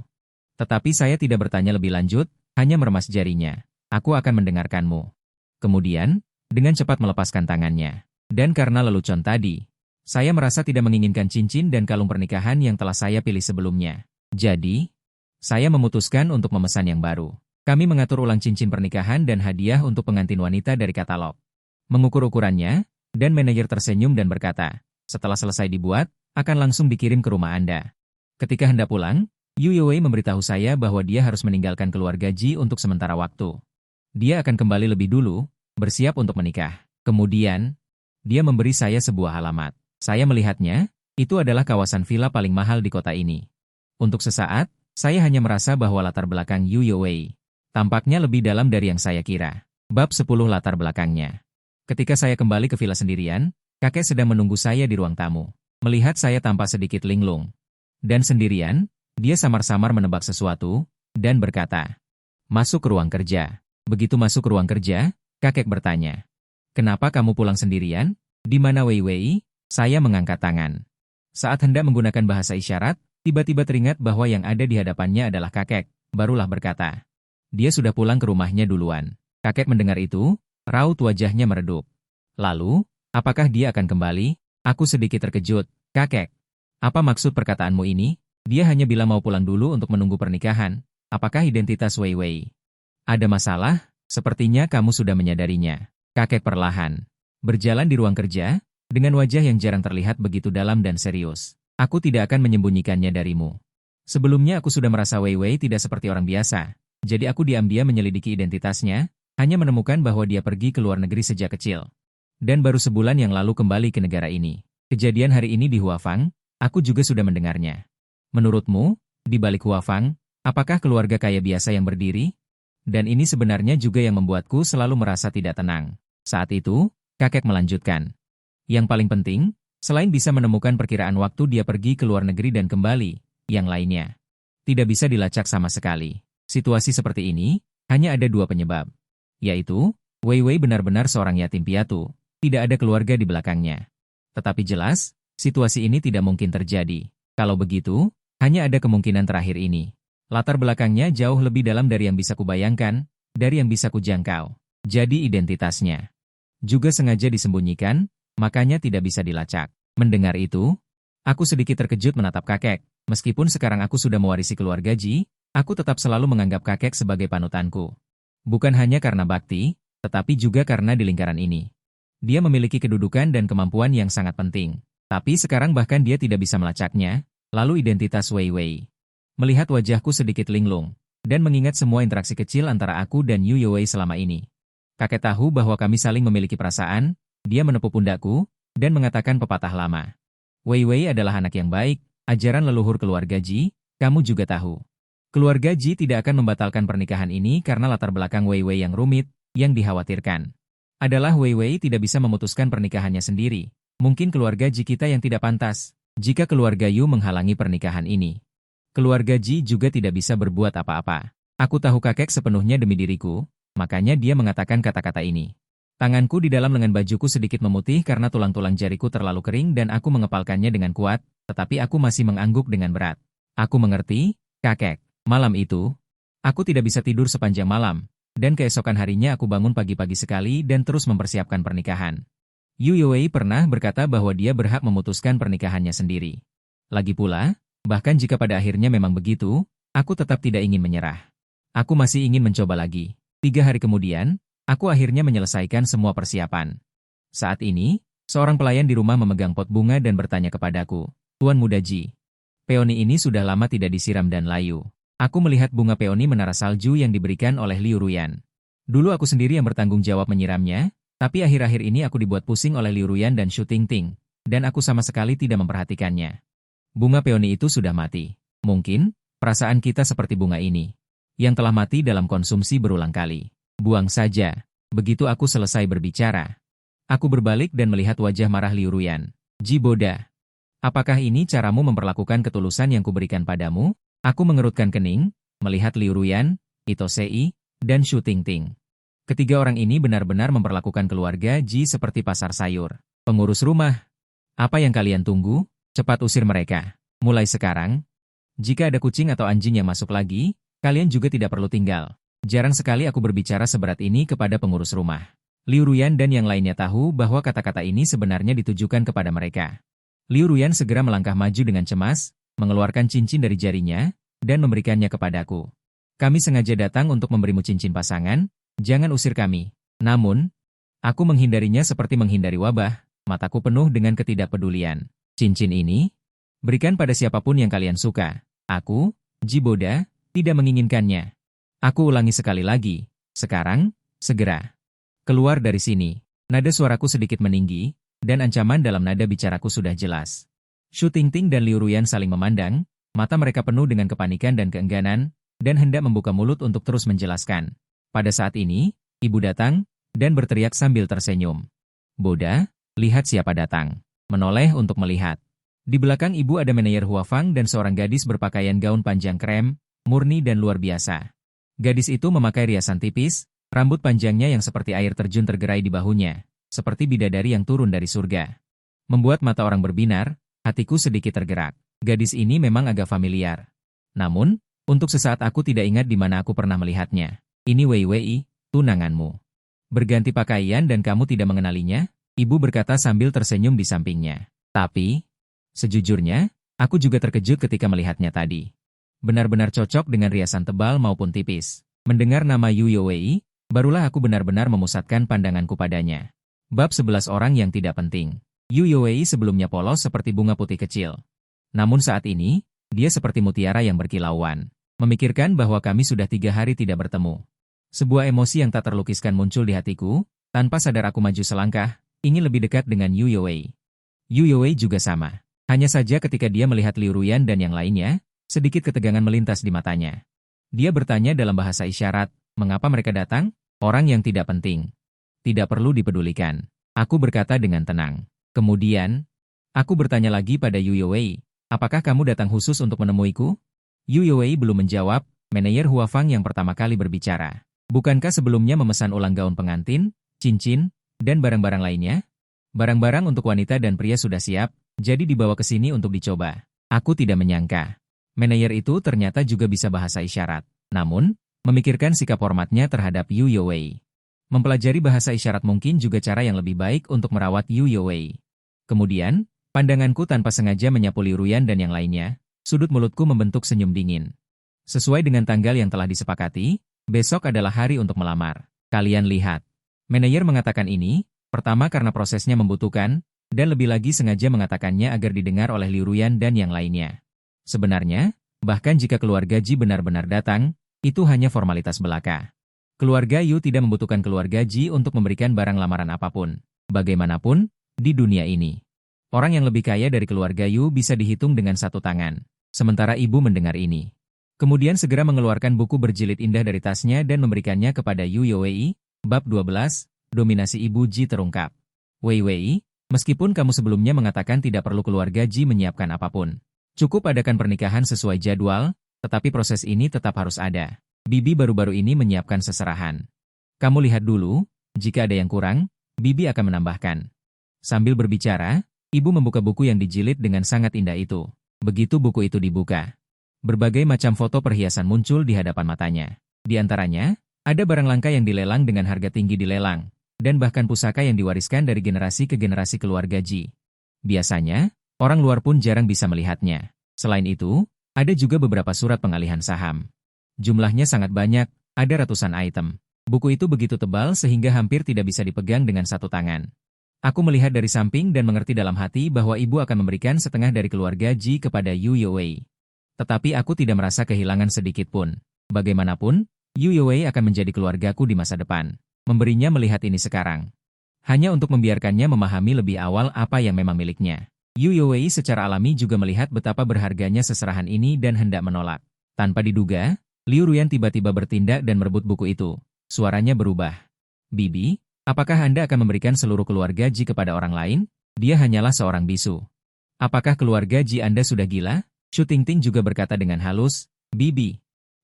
Tetapi saya tidak bertanya lebih lanjut, hanya meremas jarinya. Aku akan mendengarkanmu. Kemudian, dengan cepat melepaskan tangannya. Dan karena lelucon tadi, saya merasa tidak menginginkan cincin dan kalung pernikahan yang telah saya pilih sebelumnya. Jadi, saya memutuskan untuk memesan yang baru. Kami mengatur ulang cincin pernikahan dan hadiah untuk pengantin wanita dari katalog. Mengukur ukurannya, dan manajer tersenyum dan berkata, setelah selesai dibuat, akan langsung dikirim ke rumah Anda. Ketika hendak pulang, Yu Wei memberitahu saya bahwa dia harus meninggalkan keluarga Ji untuk sementara waktu. Dia akan kembali lebih dulu, bersiap untuk menikah. Kemudian, dia memberi saya sebuah alamat. Saya melihatnya, itu adalah kawasan villa paling mahal di kota ini. Untuk sesaat, saya hanya merasa bahwa latar belakang Yu Wei tampaknya lebih dalam dari yang saya kira. Bab 10 latar belakangnya. Ketika saya kembali ke villa sendirian, kakek sedang menunggu saya di ruang tamu. Melihat saya tampak sedikit linglung. Dan sendirian, dia samar-samar menebak sesuatu, dan berkata, masuk ke ruang kerja. Begitu masuk ke ruang kerja, kakek bertanya, kenapa kamu pulang sendirian? Di mana Wei Wei? Saya mengangkat tangan. Saat hendak menggunakan bahasa isyarat, tiba-tiba teringat bahwa yang ada di hadapannya adalah kakek, barulah berkata. Dia sudah pulang ke rumahnya duluan. Kakek mendengar itu, raut wajahnya meredup. Lalu, apakah dia akan kembali? Aku sedikit terkejut. Kakek, apa maksud perkataanmu ini? Dia hanya bilang mau pulang dulu untuk menunggu pernikahan. Apakah identitas Wei Wei? Ada masalah? Sepertinya kamu sudah menyadarinya. Kakek perlahan berjalan di ruang kerja, dengan wajah yang jarang terlihat begitu dalam dan serius. Aku tidak akan menyembunyikannya darimu. Sebelumnya aku sudah merasa Wei Wei tidak seperti orang biasa. Jadi aku diam-diam menyelidiki identitasnya, hanya menemukan bahwa dia pergi ke luar negeri sejak kecil. Dan baru sebulan yang lalu kembali ke negara ini. Kejadian hari ini di Huafang, aku juga sudah mendengarnya. Menurutmu, Di balik Huafang, apakah keluarga kaya biasa yang berdiri? Dan ini sebenarnya juga yang membuatku selalu merasa tidak tenang. Saat itu, kakek melanjutkan. Yang paling penting, selain bisa menemukan perkiraan waktu dia pergi ke luar negeri dan kembali, yang lainnya tidak bisa dilacak sama sekali. Situasi seperti ini, hanya ada dua penyebab. Yaitu, Wei Wei benar-benar seorang yatim piatu, tidak ada keluarga di belakangnya. Tetapi jelas, situasi ini tidak mungkin terjadi. Kalau begitu, hanya ada kemungkinan terakhir ini. Latar belakangnya jauh lebih dalam dari yang bisa kubayangkan, dari yang bisa kujangkau. Jadi identitasnya juga sengaja disembunyikan, makanya tidak bisa dilacak. Mendengar itu, aku sedikit terkejut menatap kakek. Meskipun sekarang aku sudah mewarisi keluarga Ji, aku tetap selalu menganggap kakek sebagai panutanku. Bukan hanya karena bakti, tetapi juga karena di lingkaran ini. Dia memiliki kedudukan dan kemampuan yang sangat penting. Tapi sekarang bahkan dia tidak bisa melacaknya, lalu identitas Wei Wei. Melihat wajahku sedikit linglung, dan mengingat semua interaksi kecil antara aku dan Yu Yowei selama ini. Kakek tahu bahwa kami saling memiliki perasaan, dia menepuk pundakku, dan mengatakan pepatah lama. Wei Wei adalah anak yang baik, ajaran leluhur keluarga Ji, kamu juga tahu. Keluarga Ji tidak akan membatalkan pernikahan ini karena latar belakang Wei Wei yang rumit, yang dikhawatirkan adalah Wei Wei tidak bisa memutuskan pernikahannya sendiri. Mungkin keluarga Ji kita yang tidak pantas, jika keluarga Yu menghalangi pernikahan ini. Keluarga Ji juga tidak bisa berbuat apa-apa. Aku tahu kakek sepenuhnya demi diriku, makanya dia mengatakan kata-kata ini. Tanganku di dalam lengan bajuku sedikit memutih karena tulang-tulang jariku terlalu kering dan aku mengepalkannya dengan kuat, tetapi aku masih mengangguk dengan berat. Aku mengerti, kakek. Malam itu, aku tidak bisa tidur sepanjang malam, dan keesokan harinya aku bangun pagi-pagi sekali dan terus mempersiapkan pernikahan. Yu Yowei pernah berkata bahwa dia berhak memutuskan pernikahannya sendiri. Lagi pula, bahkan jika pada akhirnya memang begitu, aku tetap tidak ingin menyerah. Aku masih ingin mencoba lagi. 3 hari kemudian, aku akhirnya menyelesaikan semua persiapan. Saat ini, seorang pelayan di rumah memegang pot bunga dan bertanya kepadaku, Tuan Muda Ji, peoni ini sudah lama tidak disiram dan layu. Aku melihat bunga peoni menara salju yang diberikan oleh Liu Ruyan. Dulu aku sendiri yang bertanggung jawab menyiramnya, tapi akhir-akhir ini aku dibuat pusing oleh Liu Ruyan dan Shu Tingting, dan aku sama sekali tidak memperhatikannya. Bunga peoni itu sudah mati. Mungkin, perasaan kita seperti bunga ini, yang telah mati dalam konsumsi berulang kali. Buang saja. Begitu aku selesai berbicara, aku berbalik dan melihat wajah marah Liu Ruyan. Ji Boda, apakah ini caramu memperlakukan ketulusan yang kuberikan padamu? Aku mengerutkan kening, melihat Liu Ruyan, Ito Sei, dan Shu Tingting. Ketiga orang ini benar-benar memperlakukan keluarga Ji seperti pasar sayur. Pengurus rumah, apa yang kalian tunggu? Cepat usir mereka. Mulai sekarang, jika ada kucing atau anjing yang masuk lagi, kalian juga tidak perlu tinggal. Jarang sekali aku berbicara seberat ini kepada pengurus rumah. Liu Ruyan dan yang lainnya tahu bahwa kata-kata ini sebenarnya ditujukan kepada mereka. Liu Ruyan segera melangkah maju dengan cemas, mengeluarkan cincin dari jarinya, dan memberikannya kepadaku. Kami sengaja datang untuk memberimu cincin pasangan, jangan usir kami. Namun, aku menghindarinya seperti menghindari wabah, mataku penuh dengan ketidakpedulian. Cincin ini, berikan pada siapapun yang kalian suka. Aku, Ji Boda, tidak menginginkannya. Aku ulangi sekali lagi, sekarang, segera. Keluar dari sini. Nada suaraku sedikit meninggi, dan ancaman dalam nada bicaraku sudah jelas. Shu Tingting dan Liu Ruyan saling memandang, mata mereka penuh dengan kepanikan dan keengganan, dan hendak membuka mulut untuk terus menjelaskan. Pada saat ini, ibu datang, dan berteriak sambil tersenyum. Boda, lihat siapa datang. Menoleh untuk melihat. Di belakang ibu ada manajer Huafang dan seorang gadis berpakaian gaun panjang krem, murni dan luar biasa. Gadis itu memakai riasan tipis, rambut panjangnya yang seperti air terjun tergerai di bahunya, seperti bidadari yang turun dari surga. Membuat mata orang berbinar, hatiku sedikit tergerak. Gadis ini memang agak familiar. Namun, untuk sesaat aku tidak ingat di mana aku pernah melihatnya. Ini Wei Wei, tunanganmu. Berganti pakaian dan kamu tidak mengenalinya? Ibu berkata sambil tersenyum di sampingnya. Tapi, sejujurnya, aku juga terkejut ketika melihatnya tadi. Benar-benar cocok dengan riasan tebal maupun tipis. Mendengar nama Yu Yowei, barulah aku benar-benar memusatkan pandanganku padanya. Bab 11 orang yang tidak penting. Yu Yowei sebelumnya polos seperti bunga putih kecil. Namun saat ini, dia seperti mutiara yang berkilauan. Memikirkan bahwa kami sudah 3 hari tidak bertemu. Sebuah emosi yang tak terlukiskan muncul di hatiku, tanpa sadar aku maju selangkah, ingin lebih dekat dengan Yu Yowei. Yu Yowei juga sama. Hanya saja ketika dia melihat Liu Ruyan dan yang lainnya, Sedikit ketegangan melintas di matanya. Dia bertanya dalam bahasa isyarat, mengapa mereka datang? Orang yang tidak penting. Tidak perlu dipedulikan. Aku berkata dengan tenang. Kemudian, aku bertanya lagi pada Yu Youwei, apakah kamu datang khusus untuk menemuiku? Yu Youwei belum menjawab, manajer Huafang yang pertama kali berbicara. Bukankah sebelumnya memesan ulang gaun pengantin, cincin, dan barang-barang lainnya? Barang-barang untuk wanita dan pria sudah siap, jadi dibawa ke sini untuk dicoba. Aku tidak menyangka. Manajer itu ternyata juga bisa bahasa isyarat. Namun, memikirkan sikap hormatnya terhadap Yu Youwei. Mempelajari bahasa isyarat mungkin juga cara yang lebih baik untuk merawat Yu Youwei. Kemudian, pandanganku tanpa sengaja menyapu Liu Ruyan dan yang lainnya, sudut mulutku membentuk senyum dingin. Sesuai dengan tanggal yang telah disepakati, besok adalah hari untuk melamar. Kalian lihat. Manajer mengatakan ini, pertama karena prosesnya membutuhkan, dan lebih lagi sengaja mengatakannya agar didengar oleh Liu Ruyan dan yang lainnya. Sebenarnya, bahkan jika keluarga Ji benar-benar datang, itu hanya formalitas belaka. Keluarga Yu tidak membutuhkan keluarga Ji untuk memberikan barang lamaran apapun. Bagaimanapun, di dunia ini, orang yang lebih kaya dari keluarga Yu bisa dihitung dengan satu tangan. Sementara ibu mendengar ini. Kemudian segera mengeluarkan buku berjilid indah dari tasnya dan memberikannya kepada Yu Youwei. Bab 12, Dominasi Ibu Ji terungkap. Wei Wei, meskipun kamu sebelumnya mengatakan tidak perlu keluarga Ji menyiapkan apapun. Cukup adakan pernikahan sesuai jadwal, tetapi proses ini tetap harus ada. Bibi baru-baru ini menyiapkan seserahan. Kamu lihat dulu, jika ada yang kurang, Bibi akan menambahkan. Sambil berbicara, ibu membuka buku yang dijilid dengan sangat indah itu. Begitu buku itu dibuka, berbagai macam foto perhiasan muncul di hadapan matanya. Di antaranya, ada barang langka yang dilelang dengan harga tinggi dilelang, dan bahkan pusaka yang diwariskan dari generasi ke generasi keluarga Ji. Biasanya, orang luar pun jarang bisa melihatnya. Selain itu, ada juga beberapa surat pengalihan saham. Jumlahnya sangat banyak, ada ratusan item. Buku itu begitu tebal sehingga hampir tidak bisa dipegang dengan satu tangan. Aku melihat dari samping dan mengerti dalam hati bahwa ibu akan memberikan setengah dari keluarga Ji kepada Yu Youwei. Tetapi aku tidak merasa kehilangan sedikit pun. Bagaimanapun, Yu Youwei akan menjadi keluargaku di masa depan. Memberinya melihat ini sekarang. Hanya untuk membiarkannya memahami lebih awal apa yang memang miliknya. Yu Youwei secara alami juga melihat betapa berharganya seserahan ini dan hendak menolak. Tanpa diduga, Liu Ruyan tiba-tiba bertindak dan merebut buku itu. Suaranya berubah. Bibi, apakah Anda akan memberikan seluruh keluarga Ji kepada orang lain? Dia hanyalah seorang bisu. Apakah keluarga Ji Anda sudah gila? Shu Tingting juga berkata dengan halus, Bibi,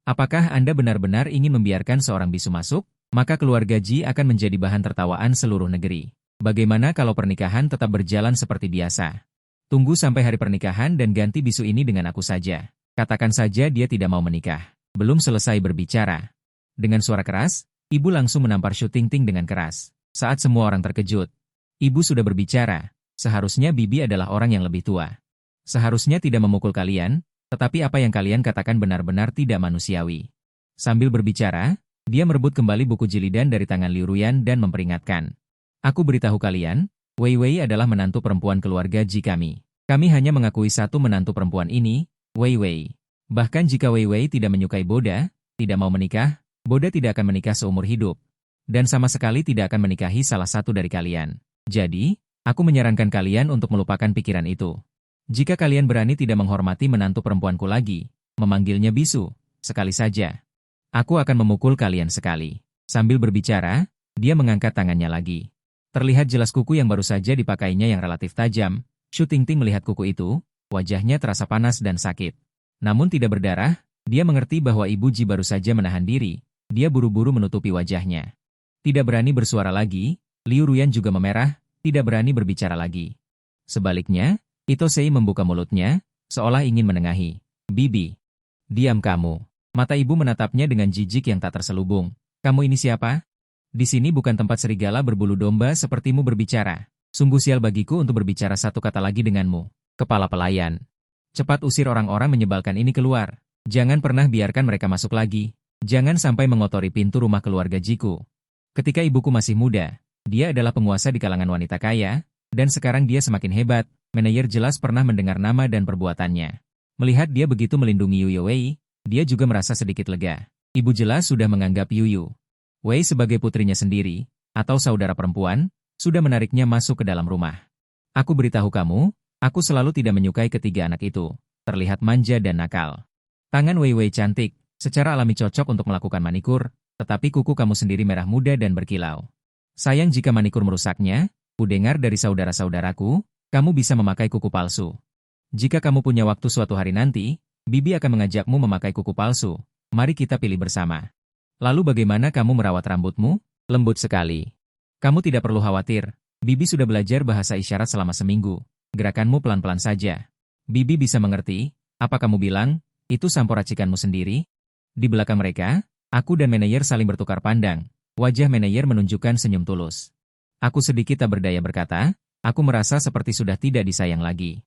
apakah Anda benar-benar ingin membiarkan seorang bisu masuk? Maka keluarga Ji akan menjadi bahan tertawaan seluruh negeri. Bagaimana kalau pernikahan tetap berjalan seperti biasa? Tunggu sampai hari pernikahan dan ganti bisu ini dengan aku saja. Katakan saja dia tidak mau menikah. Belum selesai berbicara. Dengan suara keras, ibu langsung menampar Shu Tingting dengan keras. Saat semua orang terkejut, ibu sudah berbicara. Seharusnya Bibi adalah orang yang lebih tua. Seharusnya tidak memukul kalian, tetapi apa yang kalian katakan benar-benar tidak manusiawi. Sambil berbicara, dia merebut kembali buku jilidan dari tangan Liu Ruyan dan memperingatkan. Aku beritahu kalian, Wei Wei adalah menantu perempuan keluarga Ji kami. Kami hanya mengakui satu menantu perempuan ini, Wei Wei. Bahkan jika Wei Wei tidak menyukai Boda, tidak mau menikah, Boda tidak akan menikah seumur hidup. Dan sama sekali tidak akan menikahi salah satu dari kalian. Jadi, aku menyarankan kalian untuk melupakan pikiran itu. Jika kalian berani tidak menghormati menantu perempuanku lagi, memanggilnya bisu, sekali saja, aku akan memukul kalian sekali. Sambil berbicara, dia mengangkat tangannya lagi. Terlihat jelas kuku yang baru saja dipakainya yang relatif tajam. Shu Tingting melihat kuku itu, wajahnya terasa panas dan sakit. Namun tidak berdarah, dia mengerti bahwa Ibu Ji baru saja menahan diri. Dia buru-buru menutupi wajahnya. Tidak berani bersuara lagi, Liu Ruyan juga memerah, tidak berani berbicara lagi. Sebaliknya, Ito Sei membuka mulutnya, seolah ingin menengahi. Bibi, diam kamu. Mata ibu menatapnya dengan jijik yang tak terselubung. Kamu ini siapa? Di sini bukan tempat serigala berbulu domba sepertimu berbicara. Sungguh sial bagiku untuk berbicara satu kata lagi denganmu. Kepala pelayan. Cepat usir orang-orang menyebalkan ini keluar. Jangan pernah biarkan mereka masuk lagi. Jangan sampai mengotori pintu rumah keluarga Jiku. Ketika ibuku masih muda, dia adalah penguasa di kalangan wanita kaya, dan sekarang dia semakin hebat. Manajer jelas pernah mendengar nama dan perbuatannya. Melihat dia begitu melindungi Yu Youwei, dia juga merasa sedikit lega. Ibu jelas sudah menganggap Yu Wei sebagai putrinya sendiri, atau saudara perempuan, sudah menariknya masuk ke dalam rumah. Aku beritahu kamu, aku selalu tidak menyukai ketiga anak itu, terlihat manja dan nakal. Tangan Wei Wei cantik, secara alami cocok untuk melakukan manikur, tetapi kuku kamu sendiri merah muda dan berkilau. Sayang jika manikur merusaknya, kudengar dari saudara-saudaraku, kamu bisa memakai kuku palsu. Jika kamu punya waktu suatu hari nanti, Bibi akan mengajakmu memakai kuku palsu. Mari kita pilih bersama. Lalu bagaimana kamu merawat rambutmu? Lembut sekali. Kamu tidak perlu khawatir. Bibi sudah belajar bahasa isyarat selama seminggu. Gerakanmu pelan-pelan saja. Bibi bisa mengerti. Apa kamu bilang? Itu sampo racikanmu sendiri? Di belakang mereka, aku dan manajer saling bertukar pandang. Wajah manajer menunjukkan senyum tulus. Aku sedikit tak berdaya berkata, aku merasa seperti sudah tidak disayang lagi.